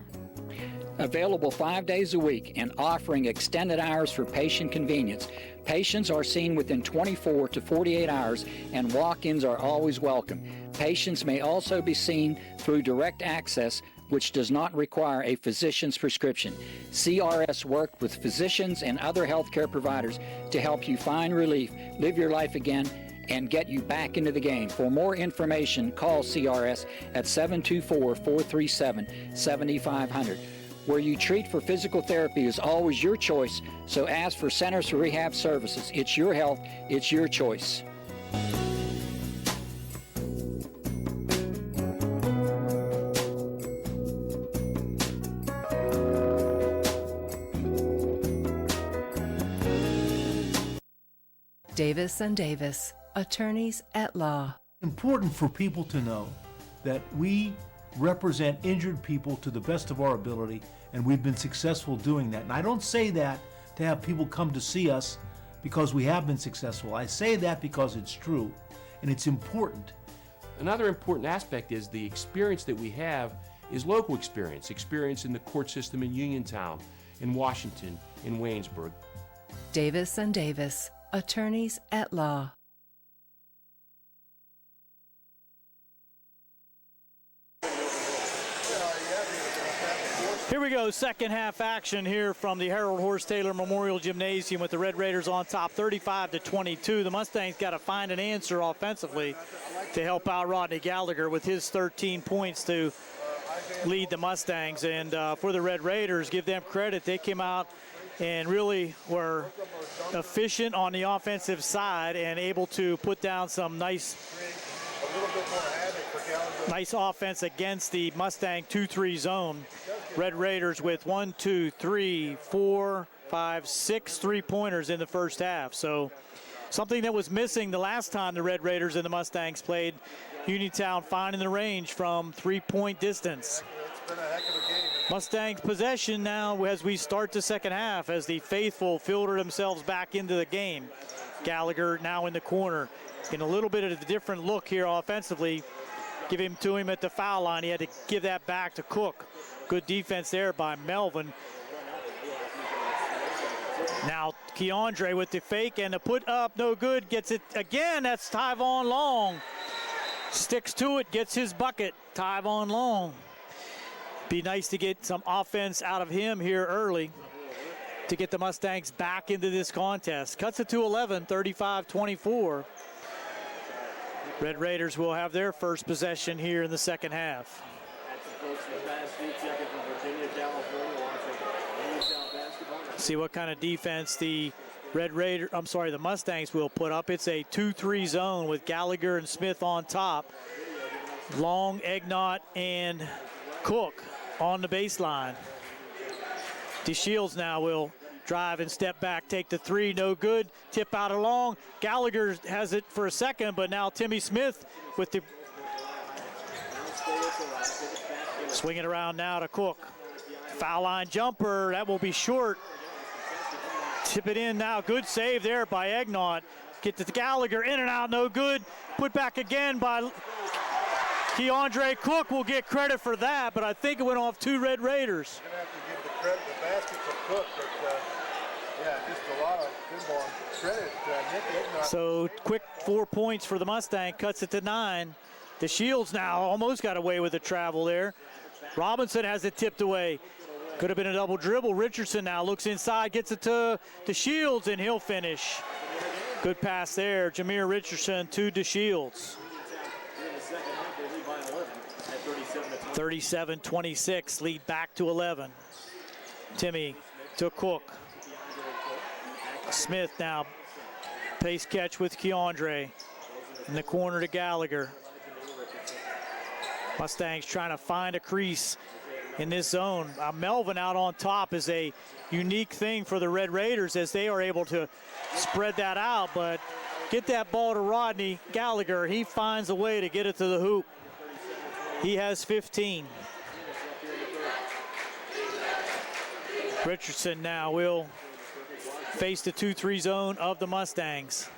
Available 5 days a week and offering extended hours for patient convenience. Patients are seen within 24 to 48 hours and walk-ins are always welcome. Patients may also be seen through direct access, which does not require a physician's prescription. CRS worked with physicians and other healthcare providers to help you find relief, live your life again, and get you back into the game. For more information, call CRS at 724-437-7500. Where you treat for physical therapy is always your choice, so ask for Centers for Rehab Services. It's your health, it's your choice. Davis & Davis, attorneys at law. Important for people to know that we represent injured people to the best of our ability, and we've been successful doing that. And I don't say that to have people come to see us because we have been successful. I say that because it's true, and it's important. Another important aspect is the experience that we have is local experience in the court system in Uniontown, in Washington, in Waynesburg. Davis & Davis, attorneys at law. Here we go, second half action here from the Harold Horse Taylor Memorial Gymnasium with the Red Raiders on top 35-22. The Mustangs got to find an answer offensively to help out Rodney Gallagher with his 13 points to lead the Mustangs. And for the Red Raiders, give them credit. They came out and really were efficient on the offensive side and able to put down some nice offense against the Mustang 2-3 zone. Red Raiders with 1, 2, 3, 4, 5, 6 3-pointers in the first half. So something that was missing the last time the Red Raiders and the Mustangs played. Uniontown finding the range from 3-point distance. Mustangs possession now as we start the second half, as the faithful filter themselves back into the game. Gallagher now in the corner, in a little bit of a different look here offensively. Give him to him at the foul line. He had to give that back to Cook. Good defense there by Melvin. Now Keandre with the fake and the put up, no good. Gets it again. That's Tyvon Long. Sticks to it, gets his bucket. Tyvon Long. Be nice to get some offense out of him here early to get the Mustangs back into this contest. Cuts it to 11, 35-24. Red Raiders will have their first possession here in the second half. See what kind of defense the the Mustangs will put up. It's a 2-3 zone with Gallagher and Smith on top. Long, Egnott, and Cook on the baseline. DeShields now will drive and step back, take the three, no good. Tip out along. Gallagher has it for a second, but now Timmy Smith with the swing it around now to Cook. Foul line jumper, that will be short. Tip it in now. Good save there by Egnott. Get to Gallagher. In and out. No good. Put back again by Keandre Cook. Will get credit for that, but I think it went off 2 Red Raiders. You're going to have to give the basket to Cook, but yeah, just a lot of good ball credit Nick Egnott. So quick 4 points for the Mustang. Cuts it to 9. The Shields now almost got away with the travel there. Robinson has it tipped away. Could have been a double dribble. Richardson now looks inside, gets it to Shields, and he'll finish. Good pass there. Jameer Richardson to DeShields. 37-26, lead back to 11. Timmy to Cook. Smith now, pace catch with Keandre. In the corner to Gallagher. Mustangs trying to find a crease in this zone. Melvin out on top is a unique thing for the Red Raiders as they are able to spread that out, but get that ball to Rodney Gallagher. He finds a way to get it to the hoop. He has 15. Richardson now will face the 2-3 zone of the Mustangs.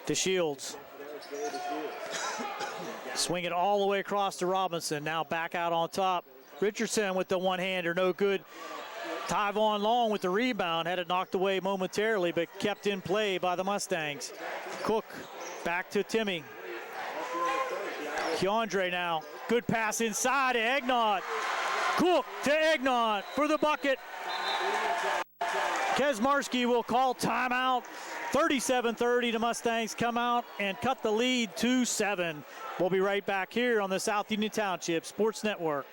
DeShields. Swing it all the way across to Robinson. Now back out on top. Richardson with the one-hander, no good. Tyvon Long with the rebound, had it knocked away momentarily, but kept in play by the Mustangs. Cook back to Timmy. Keandre now, good pass inside to Egnott. Cook to Egnott for the bucket. Kesmarski will call timeout. 37-30, the Mustangs come out and cut the lead to 7. We'll be right back here on the South Union Township Sports Network.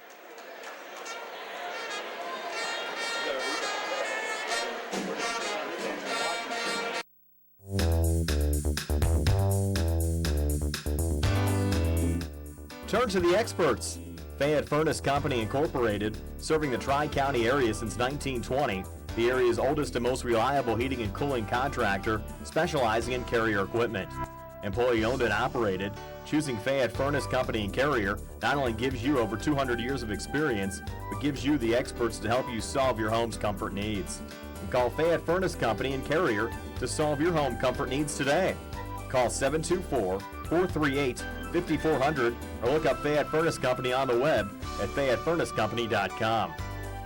Turn to the experts. Fayette Furnace Company Incorporated, serving the Tri-County area since 1920, the area's oldest and most reliable heating and cooling contractor, specializing in Carrier equipment. Employee owned and operated, choosing Fayette Furnace Company and Carrier not only gives you over 200 years of experience, but gives you the experts to help you solve your home's comfort needs. Call Fayette Furnace Company and Carrier to solve your home comfort needs today. Call 724-438-5400 or look up Fayette Furnace Company on the web at FayetteFurnaceCompany.com.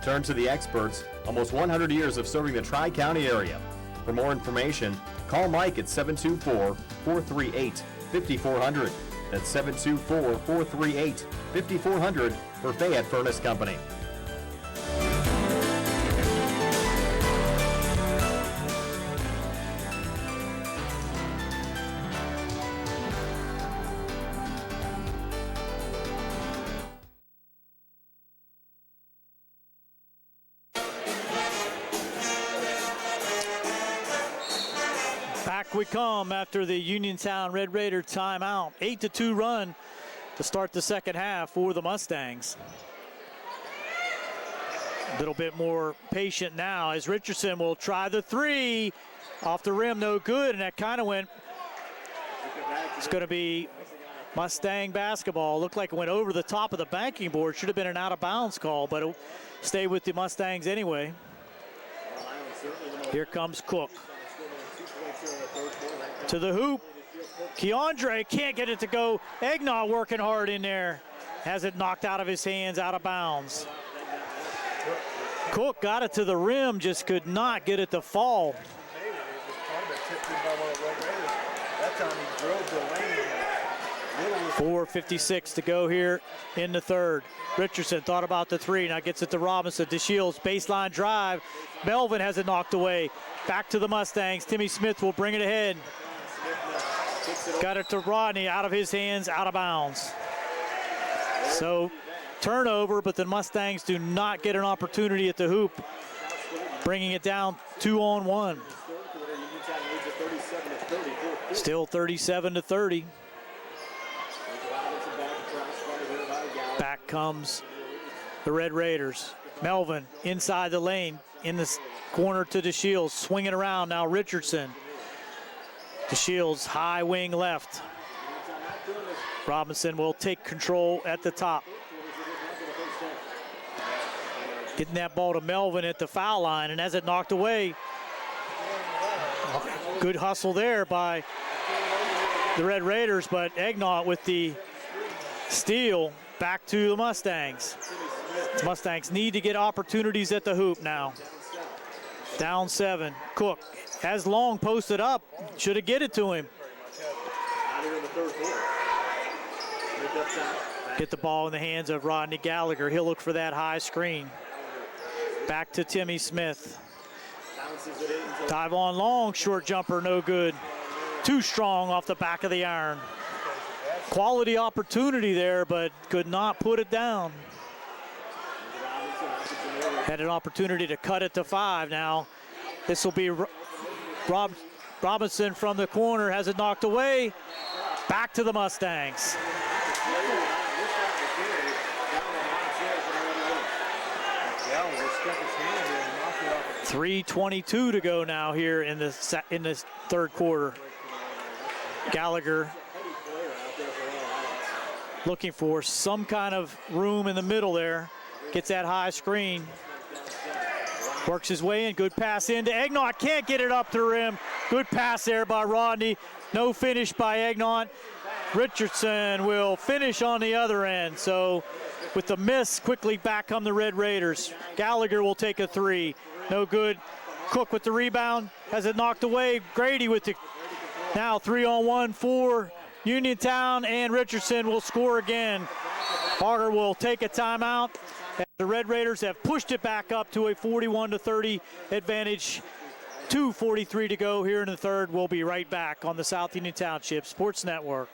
Turn to the experts, almost 100 years of serving the Tri-County area. For more information, call Mike at 724-438-5400. That's 724-438-5400 for Fayette Furnace Company. We come after the Uniontown Red Raider timeout. 8-2 run to start the second half for the Mustangs. A little bit more patient now as Richardson will try the 3 off the rim, no good, and that kind of went. It's going to be Mustang basketball. Looked like it went over the top of the banking board. Should have been an out of bounds call, but it stayed with the Mustangs anyway. Here comes Cook. To the hoop. Keandre can't get it to go. Egnott working hard in there. Has it knocked out of his hands, out of bounds. Cook got it to the rim, just could not get it to fall. 4:56 to go here in the third. Richardson thought about the 3, now gets it to Robinson. DeShields, baseline drive. Melvin has it knocked away. Back to the Mustangs. Timmy Smith will bring it ahead. Got it to Rodney, out of his hands, out of bounds. So turnover, but the Mustangs do not get an opportunity at the hoop, bringing it down 2-on-1. Still 37-30. Back comes the Red Raiders. Melvin inside the lane, in the corner to DeShields, swinging around now. Richardson. DeShields high wing left. Robinson will take control at the top. Getting that ball to Melvin at the foul line, and as it knocked away, Good hustle there by the Red Raiders, but Egnott with the steal back to the Mustangs. The Mustangs need to get opportunities at the hoop now. Down 7. Cook has Long posted up. Should have get it to him. Get the ball in the hands of Rodney Gallagher. He'll look for that high screen. Back to Timmy Smith. Tyvon Long, short jumper, no good. Too strong off the back of the iron. Quality opportunity there, but could not put it down. Had an opportunity to cut it to 5 now. This will be Robinson from the corner, has it knocked away. Back to the Mustangs. 3:22 to go now here in this third quarter. Gallagher looking for some kind of room in the middle there. Gets that high screen. Works his way in. Good pass into Egnott. Can't get it up the rim. Good pass there by Rodney. No finish by Egnott. Richardson will finish on the other end. So with the miss, quickly back come the Red Raiders. Gallagher will take a 3. No good. Cook with the rebound. Has it knocked away. Grady with the now 3-on-1 for Uniontown, and Richardson will score again. Barger will take a timeout. The Red Raiders have pushed it back up to a 41-30 advantage. 2:43 to go here in the third. We'll be right back on the South Union Township Sports Network.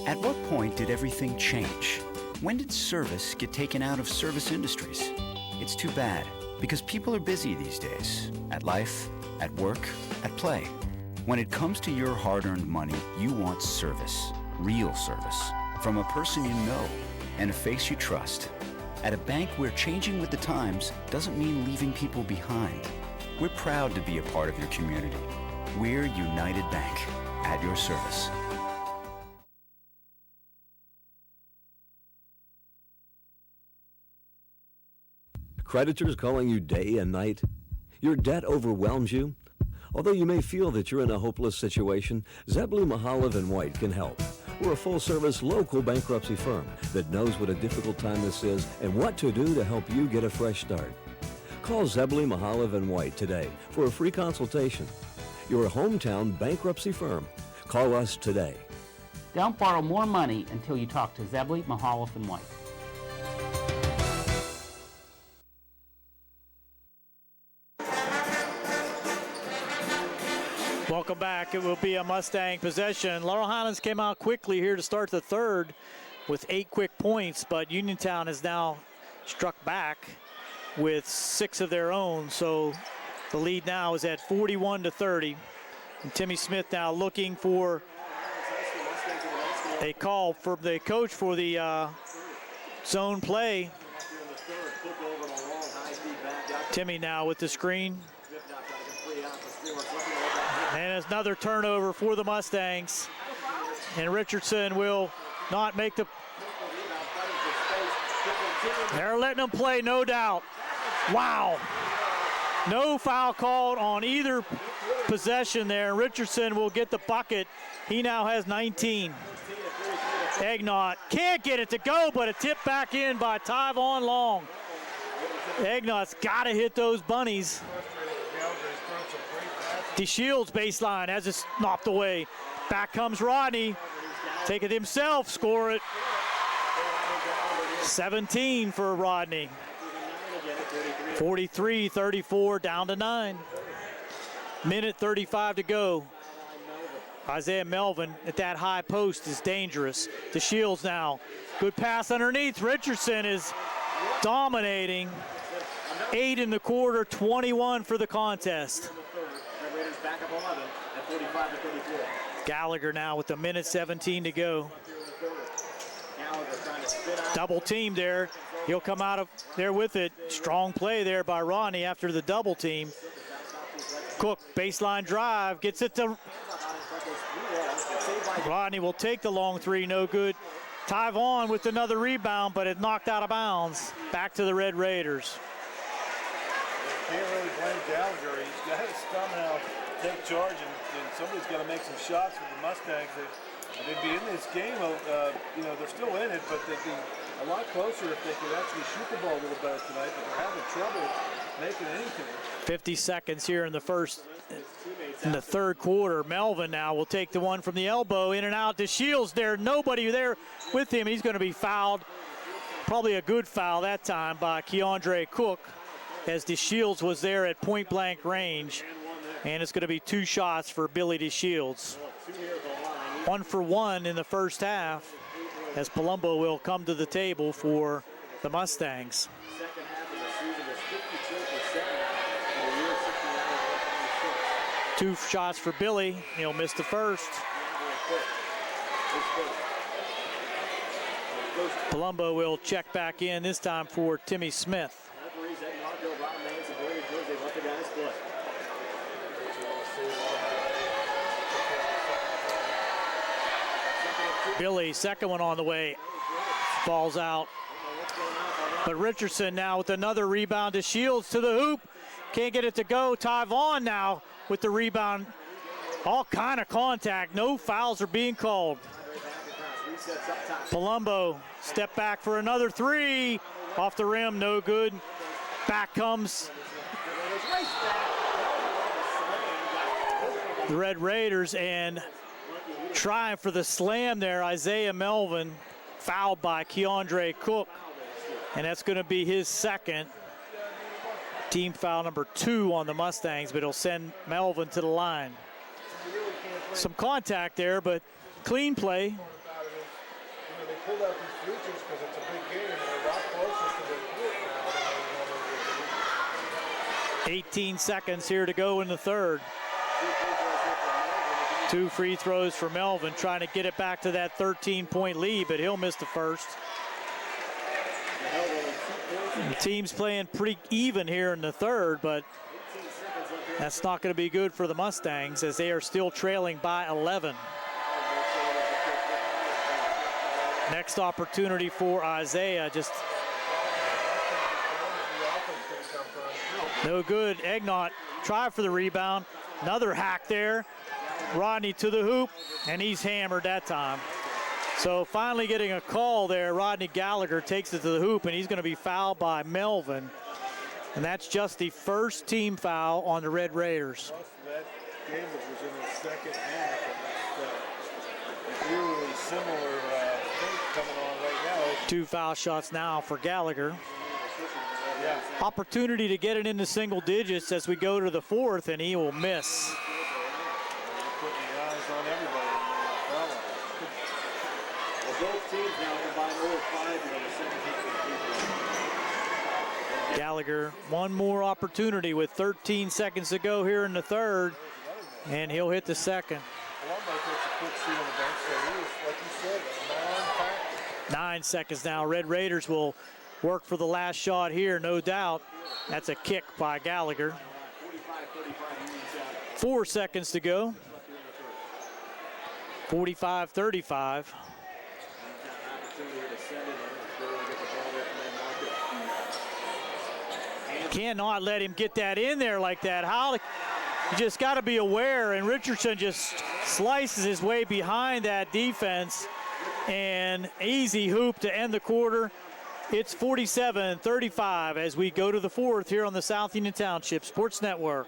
At what point did everything change? When did service get taken out of service industries? It's too bad, because people are busy these days. At life, at work, at play. When it comes to your hard-earned money, you want service. Real service. From a person you know and a face you trust. At a bank where changing with the times doesn't mean leaving people behind. We're proud to be a part of your community. We're United Bank, at your service. Creditors calling you day and night? Your debt overwhelms you? Although you may feel that you're in a hopeless situation, Zebley, Mahalev & White can help. We're a full-service local bankruptcy firm that knows what a difficult time this is and what to do to help you get a fresh start. Call Zebley, Mahalev & White today for a free consultation. Your hometown bankruptcy firm. Call us today. Don't borrow more money until you talk to Zebley, Mahalev & White. Welcome back. It will be a Mustang possession. Laurel Highlands came out quickly here to start the third with 8 quick points, but Uniontown has now struck back with 6 of their own. So the lead now is at 41-30. And Timmy Smith now looking for a call from the coach for the zone play. Timmy now with the screen. And it's another turnover for the Mustangs. And Richardson will not make the... They're letting them play, no doubt. Wow. No foul called on either possession there. Richardson will get the bucket. He now has 19. Egnott can't get it to go, but a tip back in by Tyvon Long. Egnott's got to hit those bunnies. DeShields baseline has it knocked away. Back comes Rodney. Take it himself, score it. 17 for Rodney. 43-34, down to 9. Minute 35 to go. Isaiah Melvin at that high post is dangerous. DeShields now. Good pass underneath. Richardson is dominating. 8 in the quarter, 21 for the contest. Back up 11 at 45-34. Gallagher now with a minute 17 to go. Double team there. He'll come out of there with it. Strong play there by Ronnie after the double team. Cook, baseline drive, gets it to Rodney will take the long three, no good. Ty Vaughn with another rebound, but it knocked out of bounds. Back to the Red Raiders. Can't really blame Gallagher. He's got to somehow take charge, and somebody's got to make some shots for the Mustangs. They'd be in this game, they're still in it, but they'd be a lot closer if they could actually shoot the ball a little better tonight, but they're having trouble making anything. 50 seconds here in the third quarter. Melvin now will take the one from the elbow, in and out to Shields there. Nobody there with him. He's going to be fouled. Probably a good foul that time by Keandre Cook, as DeShields was there at point-blank range. And it's going to be 2 shots for Billy DeShields. 1 for 1 in the first half, as Palumbo will come to the table for the Mustangs. 2 shots for Billy. He'll miss the first. Palumbo will check back in, this time for Timmy Smith. Billy, second one on the way, falls out. But Richardson now with another rebound to Shields to the hoop. Can't get it to go. Ty Vaughn now with the rebound. All kind of contact. No fouls are being called. Palumbo step back for another three. Off the rim, no good. Back comes the Red Raiders, and trying for the slam there, Isaiah Melvin, fouled by Keandre Cook. And that's going to be his second. Team foul number 2 on the Mustangs, but it'll send Melvin to the line. Some contact there, but clean play. They pulled out these futures because it's a big game, and they're a lot closer to the group now than they normally would be. 18 seconds here to go in the third. 2 free throws for Melvin, trying to get it back to that 13-point lead, but he'll miss the first. The team's playing pretty even here in the third, but that's not going to be good for the Mustangs, as they are still trailing by 11. Next opportunity for Isaiah, just no good. Egnott tried for the rebound. Another hack there. Rodney to the hoop, and he's hammered that time. So finally getting a call there. Rodney Gallagher takes it to the hoop, and he's going to be fouled by Melvin. And that's just the first team foul on the Red Raiders. That game that was in the second half, and really similar thing coming on right now. 2 foul shots now for Gallagher. Yeah. Opportunity to get it into single digits as we go to the fourth, and he will miss. Putting the eyes on everybody. Both teams now combine over 5 in the second half. Gallagher, one more opportunity with 13 seconds to go here in the third, and he'll hit the second. 9 seconds now. Red Raiders will work for the last shot here, no doubt. That's a kick by Gallagher. 4 seconds to go. 45-35. Cannot let him get that in there like that. You just got to be aware, and Richardson just slices his way behind that defense, and easy hoop to end the quarter. It's 47-35 as we go to the fourth here on the South Union Township Sports Network.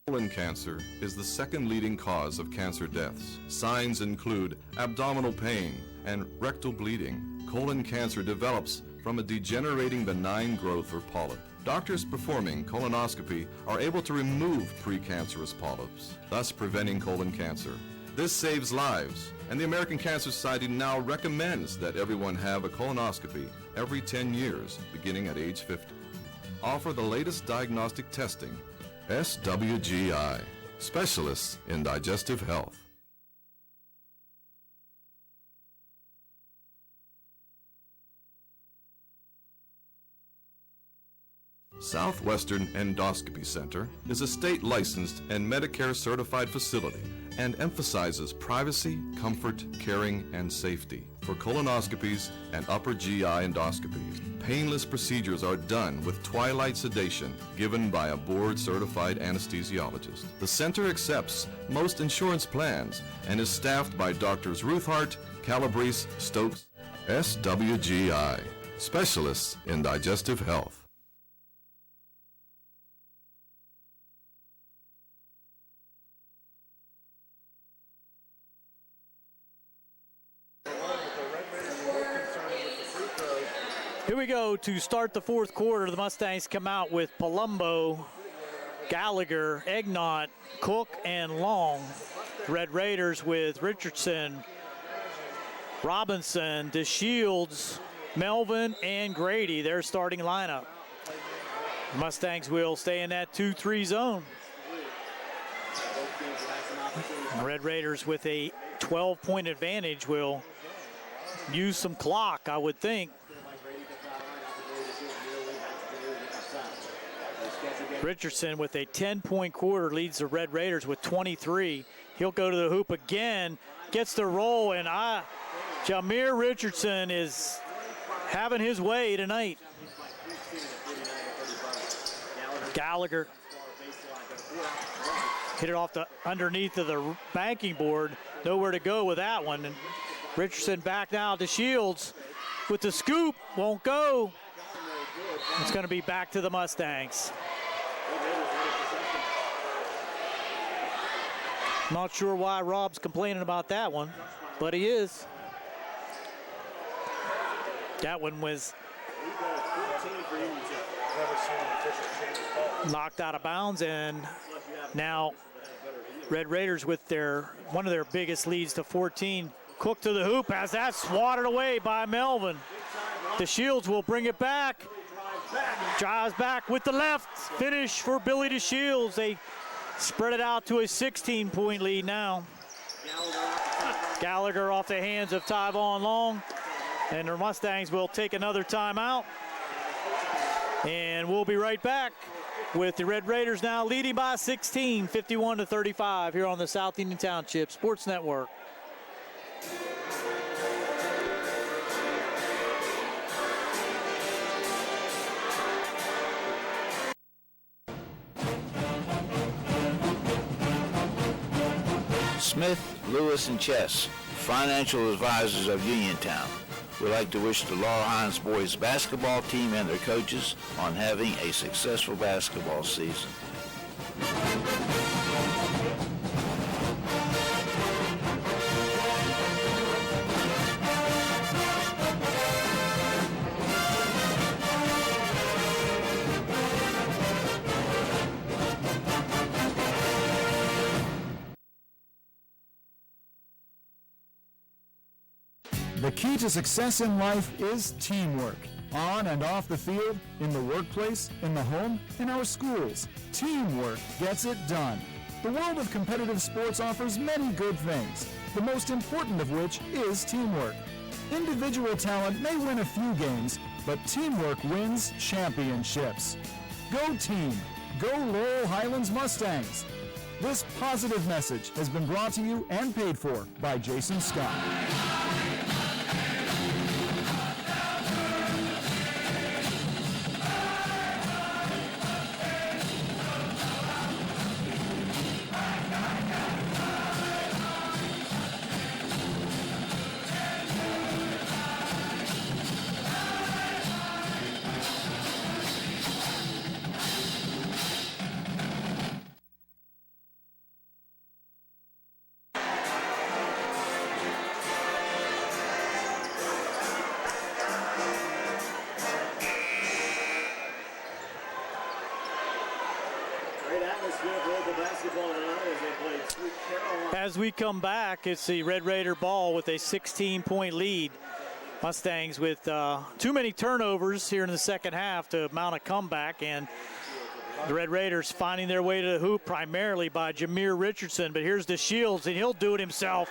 Colon cancer is the second leading cause of cancer deaths. Signs include abdominal pain and rectal bleeding. Colon cancer develops from a degenerating benign growth or polyp. Doctors performing colonoscopy are able to remove precancerous polyps, thus preventing colon cancer. This saves lives, and the American Cancer Society now recommends that everyone have a colonoscopy every 10 years, beginning at age 50. Offer the latest diagnostic testing. SWGI, specialists in digestive health. Southwestern Endoscopy Center is a state-licensed and Medicare-certified facility and emphasizes privacy, comfort, caring, and safety. For colonoscopies and upper GI endoscopies, painless procedures are done with twilight sedation given by a board-certified anesthesiologist. The center accepts most insurance plans and is staffed by Doctors Ruthhart, Calabrese, Stokes, SWGI, specialists in digestive health. Here we go to start the fourth quarter. The Mustangs come out with Palumbo, Gallagher, Egnott, Cook, and Long. Red Raiders with Richardson, Robinson, DeShields, Melvin, and Grady, their starting lineup. Mustangs will stay in that 2-3 zone. The Red Raiders with a 12-point advantage will use some clock, I would think. Richardson with a 10-point quarter leads the Red Raiders with 23. He'll go to the hoop again, gets the roll, and Jameer Richardson is having his way tonight. Gallagher hit it off the underneath of the banking board. Nowhere to go with that one. And Richardson back now to Shields with the scoop. Won't go. It's going to be back to the Mustangs. Not sure why Rob's complaining about that one, but he is. That one was knocked out of bounds, and now Red Raiders with one of their biggest leads to 14. Cook to the hoop, has that swatted away by Melvin. DeShields will bring it back. Drives back with the left. Finish for Billy DeShields. They spread it out to a 16-point lead now. Gallagher off the hands of Tyvon Long. And the Mustangs will take another timeout. And we'll be right back with the Red Raiders now leading by 16, 51-35 here on the South Union Township Sports Network. Smith, Lewis, and Chess, financial advisors of Uniontown, would like to wish the Laurel Highlands boys basketball team and their coaches on having a successful basketball season. The key to success in life is teamwork. On and off the field, in the workplace, in the home, in our schools. Teamwork gets it done. The world of competitive sports offers many good things, the most important of which is teamwork. Individual talent may win a few games, but teamwork wins championships. Go team! Go Laurel Highlands Mustangs! This positive message has been brought to you and paid for by Jason Scott. Great atmosphere of local basketball tonight as they play Sweet Carolina. As we come back, it's the Red Raider ball with a 16-point lead. Mustangs with too many turnovers here in the second half to mount a comeback, and the Red Raiders finding their way to the hoop primarily by Jameer Richardson. But here's DeShields, and he'll do it himself.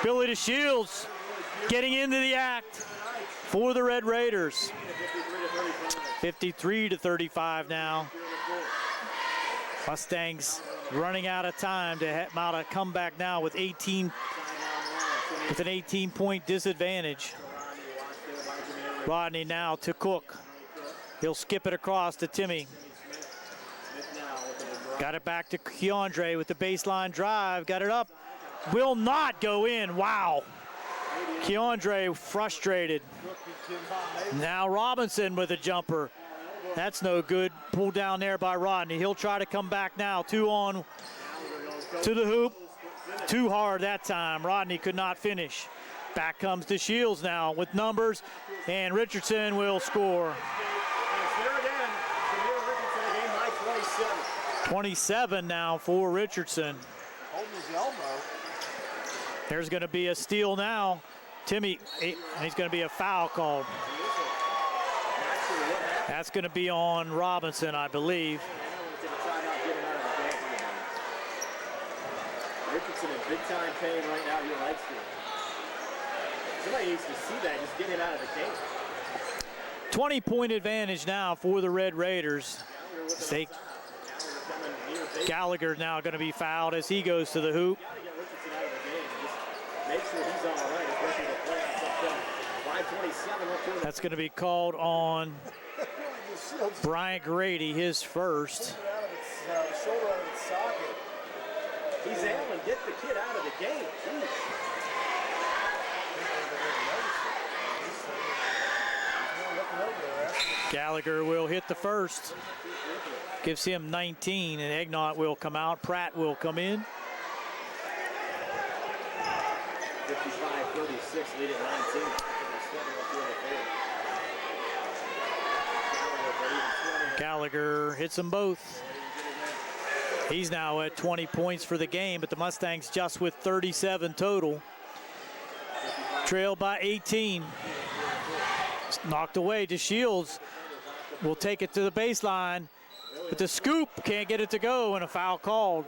Billy DeShields getting into the act for the Red Raiders. 53-35 now. Mustangs running out of time to mount a comeback now with an 18-point disadvantage. Rodney now to Cook. He'll skip it across to Timmy. Got it back to Keandre with the baseline drive. Got it up. Will not go in. Wow. Keandre frustrated. Now Robinson with a jumper. That's no good. Pulled down there by Rodney. He'll try to come back now. 2 on to the hoop. Too hard that time. Rodney could not finish. Back comes to Shields now with numbers, and Richardson will score. 27 now for Richardson. Holding his elbow. There's going to be a steal now. Timmy, and he's going to be a foul called. That's going to be on Robinson, I believe. Richardson in big time pain right now. He likes it. Somebody needs to see that. Just get him out of the game. 20-point advantage now for the Red Raiders. Gallagher now going to be fouled as he goes to the hoop. Make sure he's all right. That's going to be called on Bryant Grady, his first. He's ailing. Get the kid out of the game. Gallagher will hit the first. Gives him 19, and Egnott will come out. Pratt will come in. 55-36, lead at 19. Gallagher hits them both. He's now at 20 points for the game, but the Mustangs just with 37 total. Trail by 18. It's knocked away. DeShields will take it to the baseline, but the scoop can't get it to go, and a foul called.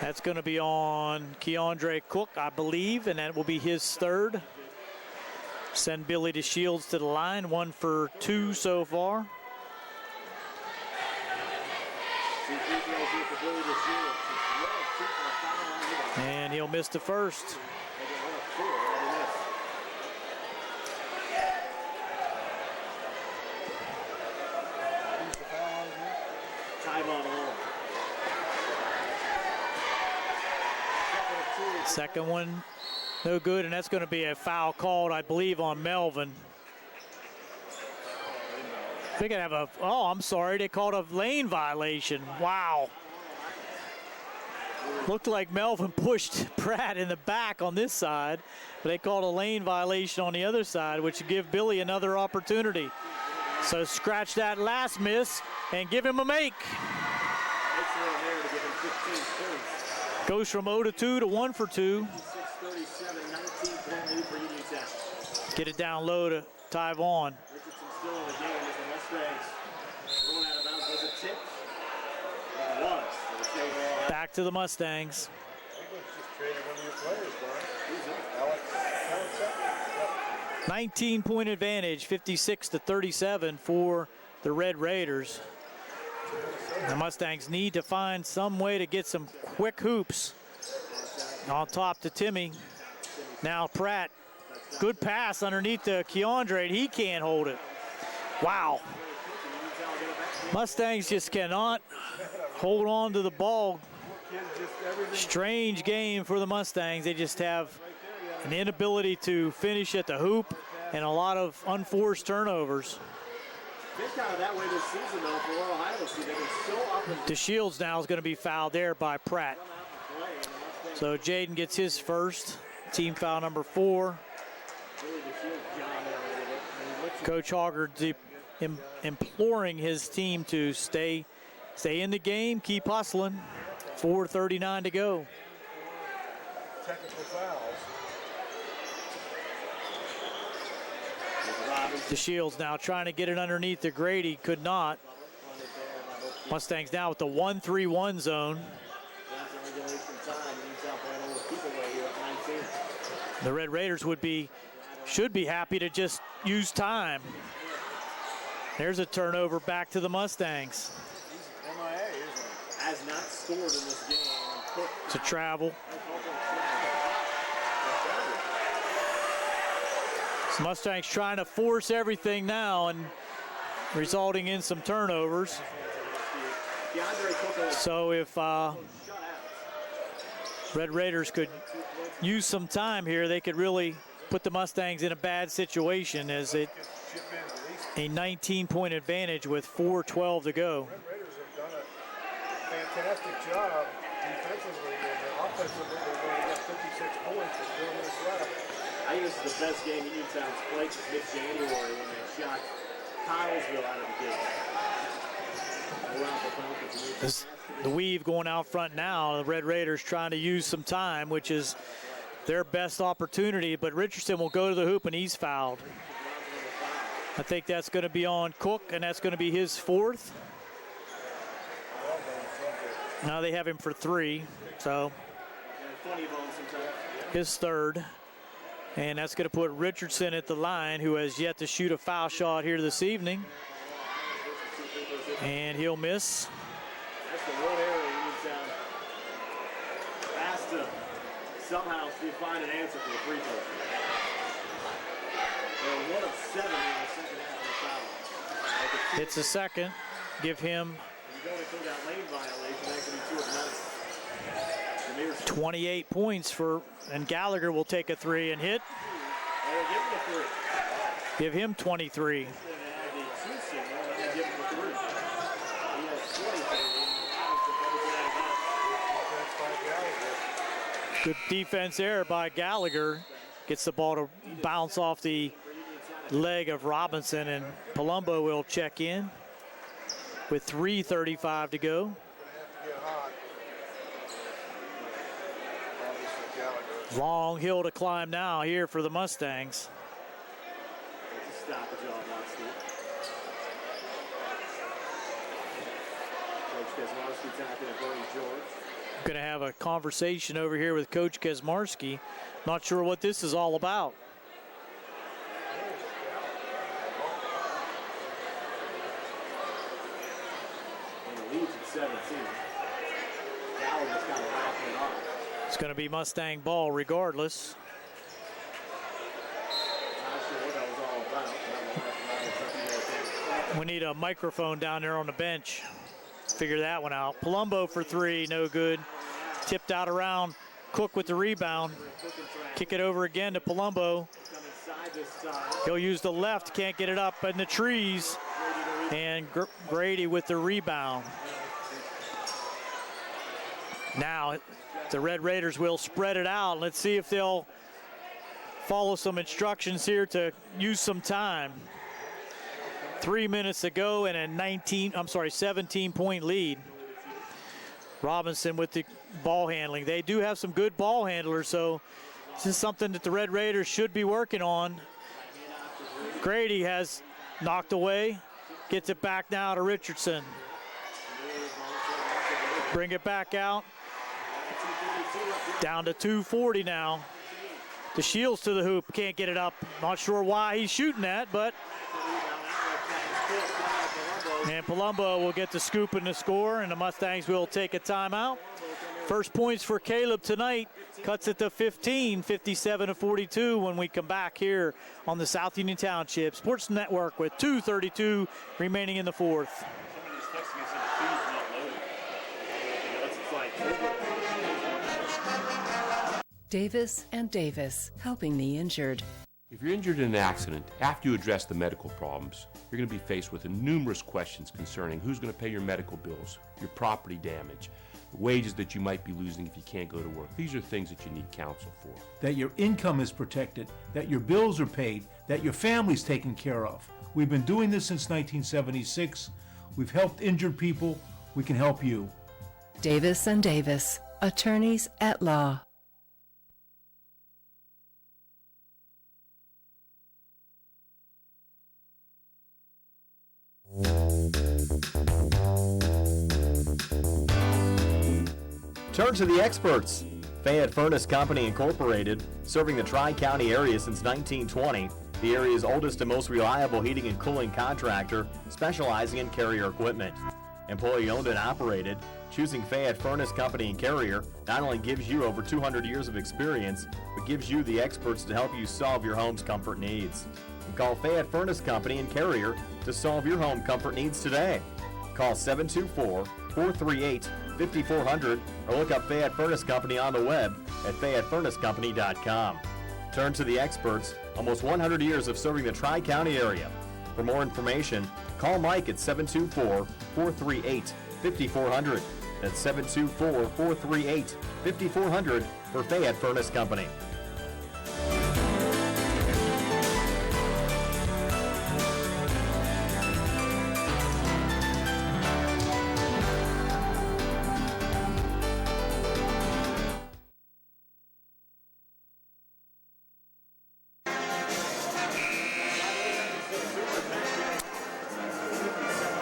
That's going to be on Keandre Cook, I believe, and that will be his third. Send Billy DeShields to the line, 1 for 2 so far. And he'll miss the first. Second one, no good, and that's going to be a foul called, I believe, on Melvin. They're going to have I'm sorry, they called a lane violation. Wow. Looked like Melvin pushed Pratt in the back on this side, but they called a lane violation on the other side, which would give Billy another opportunity. So scratch that last miss and give him a make. Goes from 0 to 2 to 1 for 2. Get it down low to Tyvon. Back to the Mustangs. 19-point advantage, 56-37 for the Red Raiders. The Mustangs need to find some way to get some quick hoops. On top to Timmy. Now Pratt. Good pass underneath to Keandre. He can't hold it. Wow. Mustangs just cannot hold on to the ball. Strange game for the Mustangs. They just have an inability to finish at the hoop and a lot of unforced turnovers. Kind of that way this season, though, for Laurel Highlands. They've been so up and DeShields now is going to be fouled there by Pratt. So Jaden gets his first. Team foul number 4. Coach Hoggard imploring his team to stay in the game, keep hustling. 4:39 to go. Technical fouls. DeShields now trying to get it underneath to Grady, could not. Mustangs now with the 1-3-1 zone. The Red Raiders should be happy to just use time. There's a turnover back to the Mustangs. Has not scored in this game. To travel. So Mustangs trying to force everything now and resulting in some turnovers. So if Red Raiders could use some time here, they could really put the Mustangs in a bad situation as a 19-point advantage with 4:12 to go. Red Raiders have done a fantastic job defensively, and offensively they've already got 56 points with 4 minutes left. I think this is the best game Uniontown's played since mid-January when they shot Connellsville out of the game. The weave going out front now. The Red Raiders trying to use some time, which is their best opportunity, but Richardson will go to the hoop and he's fouled. I think that's going to be on Cook, and that's going to be his 4th. Now they have him for 3, so his 3rd. And that's going to put Richardson at the line, who has yet to shoot a foul shot here this evening. And he'll miss. That's the one area Uniontown has to somehow find an answer for the free throw. They're 1 of 7 in the second half of the foul. It's a second. Give him 28 points for, and Gallagher will take a 3 and hit. Give him 23. Good defense there by Gallagher. Gets the ball to bounce off the leg of Robinson, and Palumbo will check in with 3:35 to go. Long hill to climb now here for the Mustangs. Going to have a conversation over here with Coach Kesmarski. Not sure what this is all about. It's going to be Mustang ball regardless. We need a microphone down there on the bench. Figure that one out. Palumbo for 3, no good. Tipped out around. Cook with the rebound. Kick it over again to Palumbo. He'll use the left, can't get it up in the trees. And Grady with the rebound. Now the Red Raiders will spread it out. Let's see if they'll follow some instructions here to use some time. 3 minutes to go and a 17-point lead. Robinson with the ball handling. They do have some good ball handlers, so this is something that the Red Raiders should be working on. Grady has knocked away. Gets it back now to Richardson. Bring it back out. Down to 2:40 now. DeShields to the hoop. Can't get it up. Not sure why he's shooting that, but. And Palumbo will get the scoop and the score, and the Mustangs will take a timeout. First points for Caleb tonight. Cuts it to 15, 57-42 when we come back here on the South Union Township Sports Network with 2:32 remaining in the 4th. Davis and Davis, helping the injured. If you're injured in an accident, after you address the medical problems, you're going to be faced with numerous questions concerning who's going to pay your medical bills, your property damage, the wages that you might be losing if you can't go to work. These are things that you need counsel for. That your income is protected, that your bills are paid, that your family's taken care of. We've been doing this since 1976. We've helped injured people. We can help you. Davis and Davis, attorneys at law. Turn to the experts. Fayette Furnace Company Incorporated, serving the Tri-County area since 1920, the area's oldest and most reliable heating and cooling contractor, specializing in Carrier equipment. Employee owned and operated, choosing Fayette Furnace Company and Carrier not only gives you over 200 years of experience, but gives you the experts to help you solve your home's comfort needs. And call Fayette Furnace Company and Carrier to solve your home comfort needs today. Call 724-438-5400 or look up Fayette Furnace Company on the web at fayettefurnacecompany.com. Turn to the experts, almost 100 years of serving the Tri-County area. For more information, call Mike at 724-438-5400. That's 724-438-5400 for Fayette Furnace Company.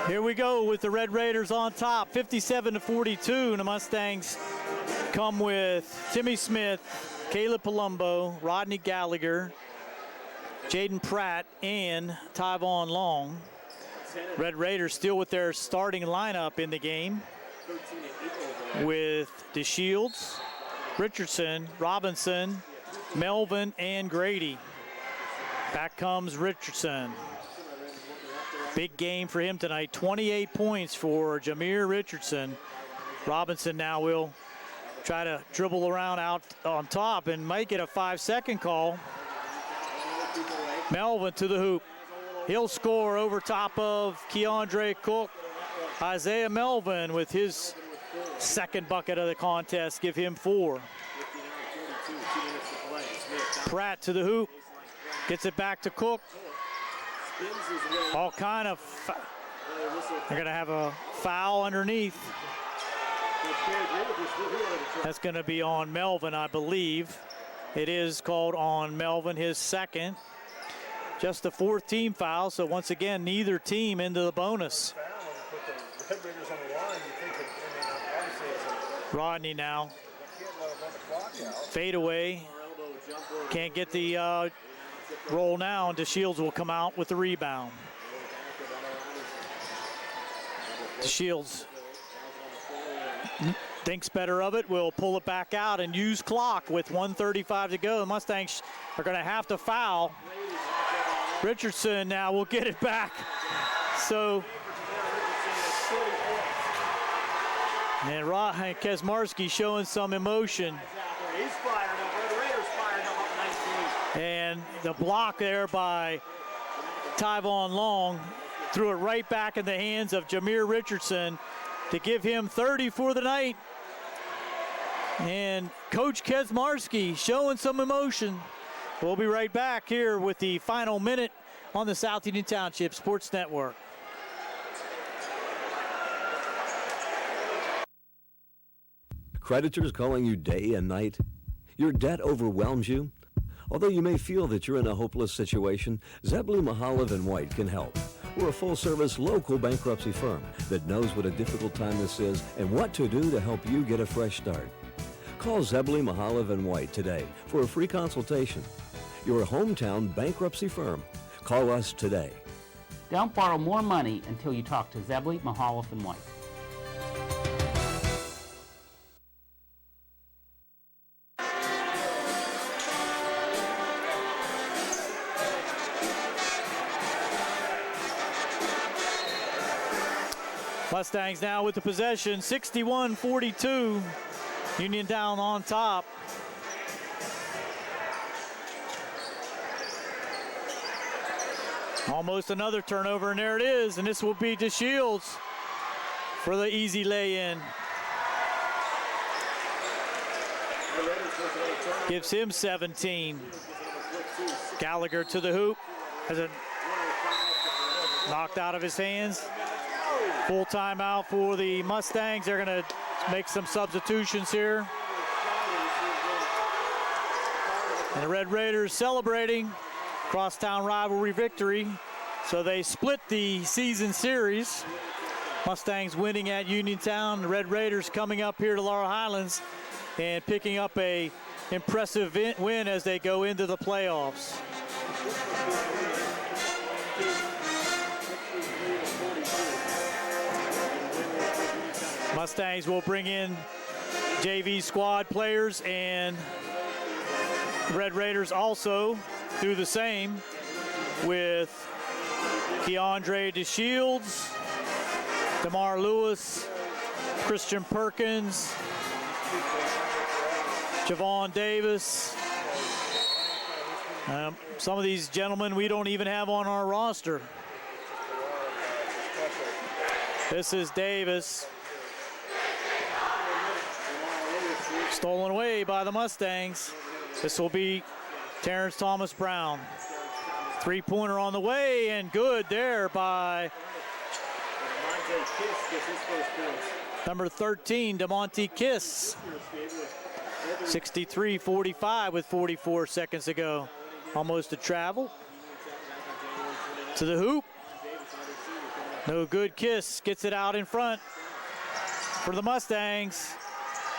Here we go with the Red Raiders on top, 57-42, and the Mustangs come with Timmy Smith, Caleb Palumbo, Rodney Gallagher, Jaden Pratt, and Tyvon Long. Red Raiders still with their starting lineup in the game with DeShields, Richardson, Robinson, Melvin, and Grady. Back comes Richardson. Big game for him tonight, 28 points for Jameer Richardson. Robinson now will try to dribble around out on top and might get a 5-second call. Melvin to the hoop. He'll score over top of Keandre Cook. Isaiah Melvin with his second bucket of the contest, give him 4. Pratt to the hoop, gets it back to Cook. All kind of, they're gonna have a foul underneath. That's gonna be on Melvin, I believe. It is called on Melvin, his second. Just the 4th team foul, so once again, neither team into the bonus. Rodney now. Fade away. Can't get the roll now, and DeShields will come out with the rebound. DeShields thinks better of it, will pull it back out and use clock with 1:35 to go. The Mustangs are going to have to foul. Richardson now will get it back. So, and Kesmarski showing some emotion. He's fired up. The Raiders fired up 19. And the block there by Tyvon Long threw it right back in the hands of Jameer Richardson to give him 30 for the night. And Coach Kesmarski showing some emotion. We'll be right back here with the final minute on the South Union Township Sports Network. Creditors calling you day and night? Your debt overwhelms you? Although you may feel that you're in a hopeless situation, Zebulon Mahalev and White can help. We're a full-service local bankruptcy firm that knows what a difficult time this is and what to do to help you get a fresh start. Call Zebulon Mahalev and White today for a free consultation. Your hometown bankruptcy firm. Call us today. Don't borrow more money until you talk to Zebulon Mahalev and White. Mustangs now with the possession, 61-42. Uniontown on top. Almost another turnover, and there it is, and this will be DeShields for the easy lay-in. Gives him 17. Gallagher to the hoop. Has a knocked out of his hands. Full timeout for the Mustangs. They're going to make some substitutions here. And the Red Raiders celebrating crosstown rivalry victory. So they split the season series. Mustangs winning at Uniontown. The Red Raiders coming up here to Laurel Highlands and picking up a impressive win as they go into the playoffs. Mustangs will bring in JV squad players, and Red Raiders also do the same with Keandre DeShields, DeMar Lewis, Christian Perkins, Javon Davis. Some of these gentlemen we don't even have on our roster. This is Davis. Stolen away by the Mustangs. This will be Terrence Thomas Brown. Three-pointer on the way, and good there by number 13, DeMonte Kiss. 63-45 with 44 seconds to go. Almost a travel. To the hoop. No good. Kiss gets it out in front for the Mustangs.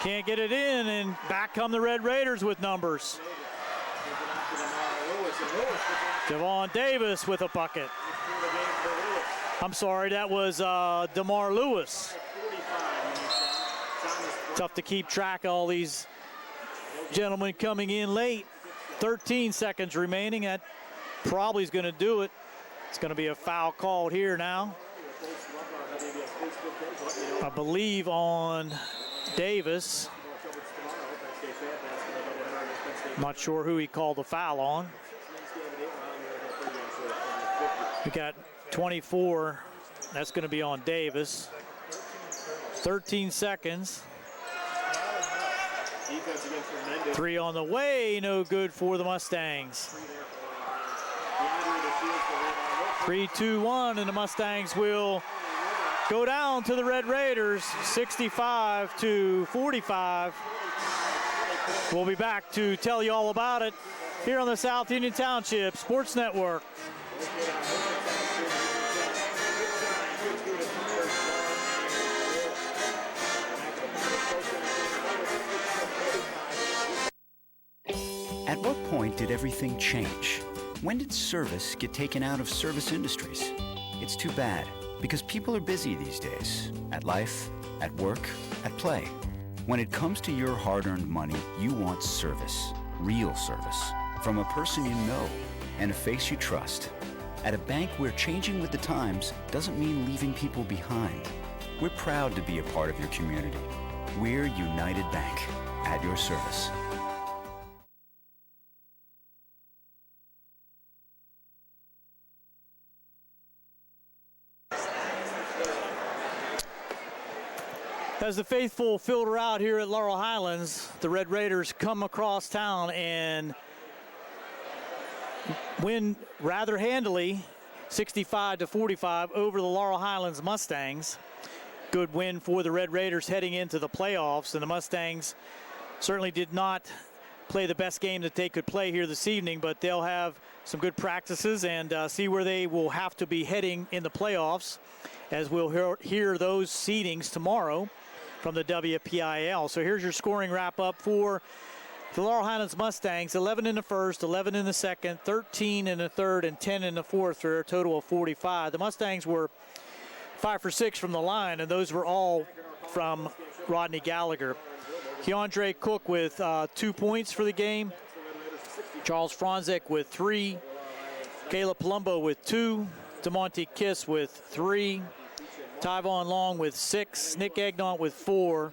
Can't get it in, and back come the Red Raiders with numbers. Javon Davis with a bucket. I'm sorry, that was DeMar Lewis. Tough to keep track of all these gentlemen coming in late. 13 seconds remaining. That probably is going to do it. It's going to be a foul called here now, I believe, on Davis. Not sure who he called the foul on. We got 24. That's going to be on Davis. 13 seconds. Three on the way, no good for the Mustangs. 3-2-1, and the Mustangs will go down to the Red Raiders, 65-45. We'll be back to tell you all about it here on the South Union Township Sports Network. At what point did everything change? When did service get taken out of service industries? It's too bad, because people are busy these days. At life, at work, at play. When it comes to your hard-earned money, you want service. Real service. From a person you know and a face you trust. At a bank where changing with the times doesn't mean leaving people behind. We're proud to be a part of your community. We're United Bank, at your service. As the faithful filter out here at Laurel Highlands, the Red Raiders come across town and win rather handily, 65-45 over the Laurel Highlands Mustangs. Good win for the Red Raiders heading into the playoffs, and the Mustangs certainly did not play the best game that they could play here this evening, but they'll have some good practices and see where they will have to be heading in the playoffs, as we'll hear those seedings tomorrow from the WPIAL. So here's your scoring wrap-up for the Laurel Highlands Mustangs. 11 in the first, 11 in the second, 13 in the third, and 10 in the fourth for a total of 45. The Mustangs were 5 for 6 from the line, and those were all from Rodney Gallagher. Keandre Cook with 2 points for the game. Charles Franzek with 3. Caleb Palumbo with 2. DeMonte Kiss with 3. Tyvon Long with 6, Nick Egnont with 4,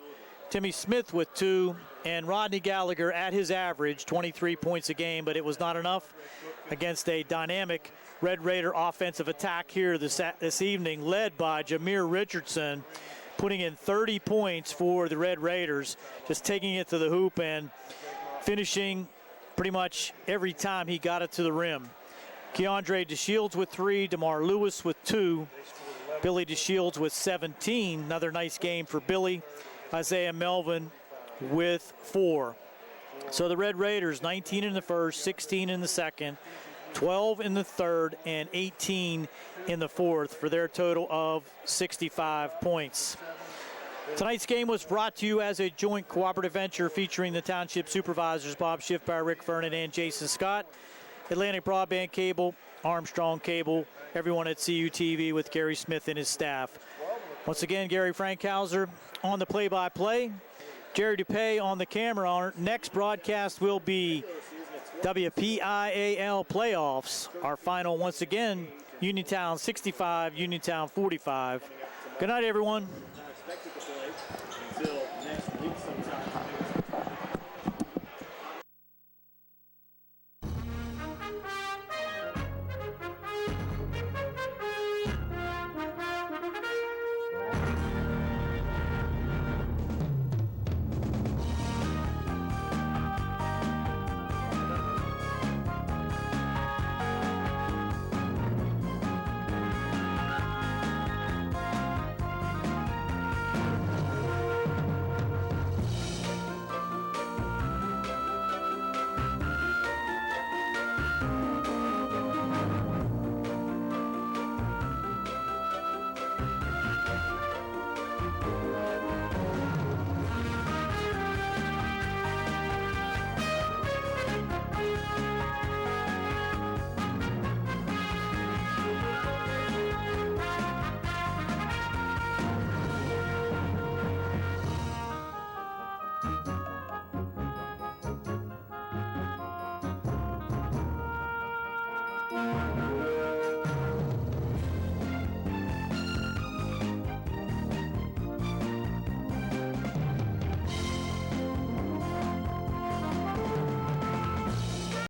Timmy Smith with 2, and Rodney Gallagher at his average, 23 points a game, but it was not enough against a dynamic Red Raider offensive attack here this evening, led by Jameer Richardson, putting in 30 points for the Red Raiders, just taking it to the hoop and finishing pretty much every time he got it to the rim. Keandre DeShields with 3, DeMar Lewis with 2, Billy DeShields with 17. Another nice game for Billy. Isaiah Melvin with 4. So the Red Raiders, 19 in the first, 16 in the second, 12 in the third, and 18 in the fourth for their total of 65 points. Tonight's game was brought to you as a joint cooperative venture featuring the Township Supervisors Bob Schiffbauer, Rick Vernon, and Jason Scott, Atlantic Broadband Cable, Armstrong Cable, everyone at CUTV with Gary Smith and his staff. Once again, Gary Frankhauser on the play-by-play, Jerry Dupay on the camera. Our next broadcast will be WPIAL playoffs. Our final, once again, Uniontown 65, Uniontown 45. Good night, everyone.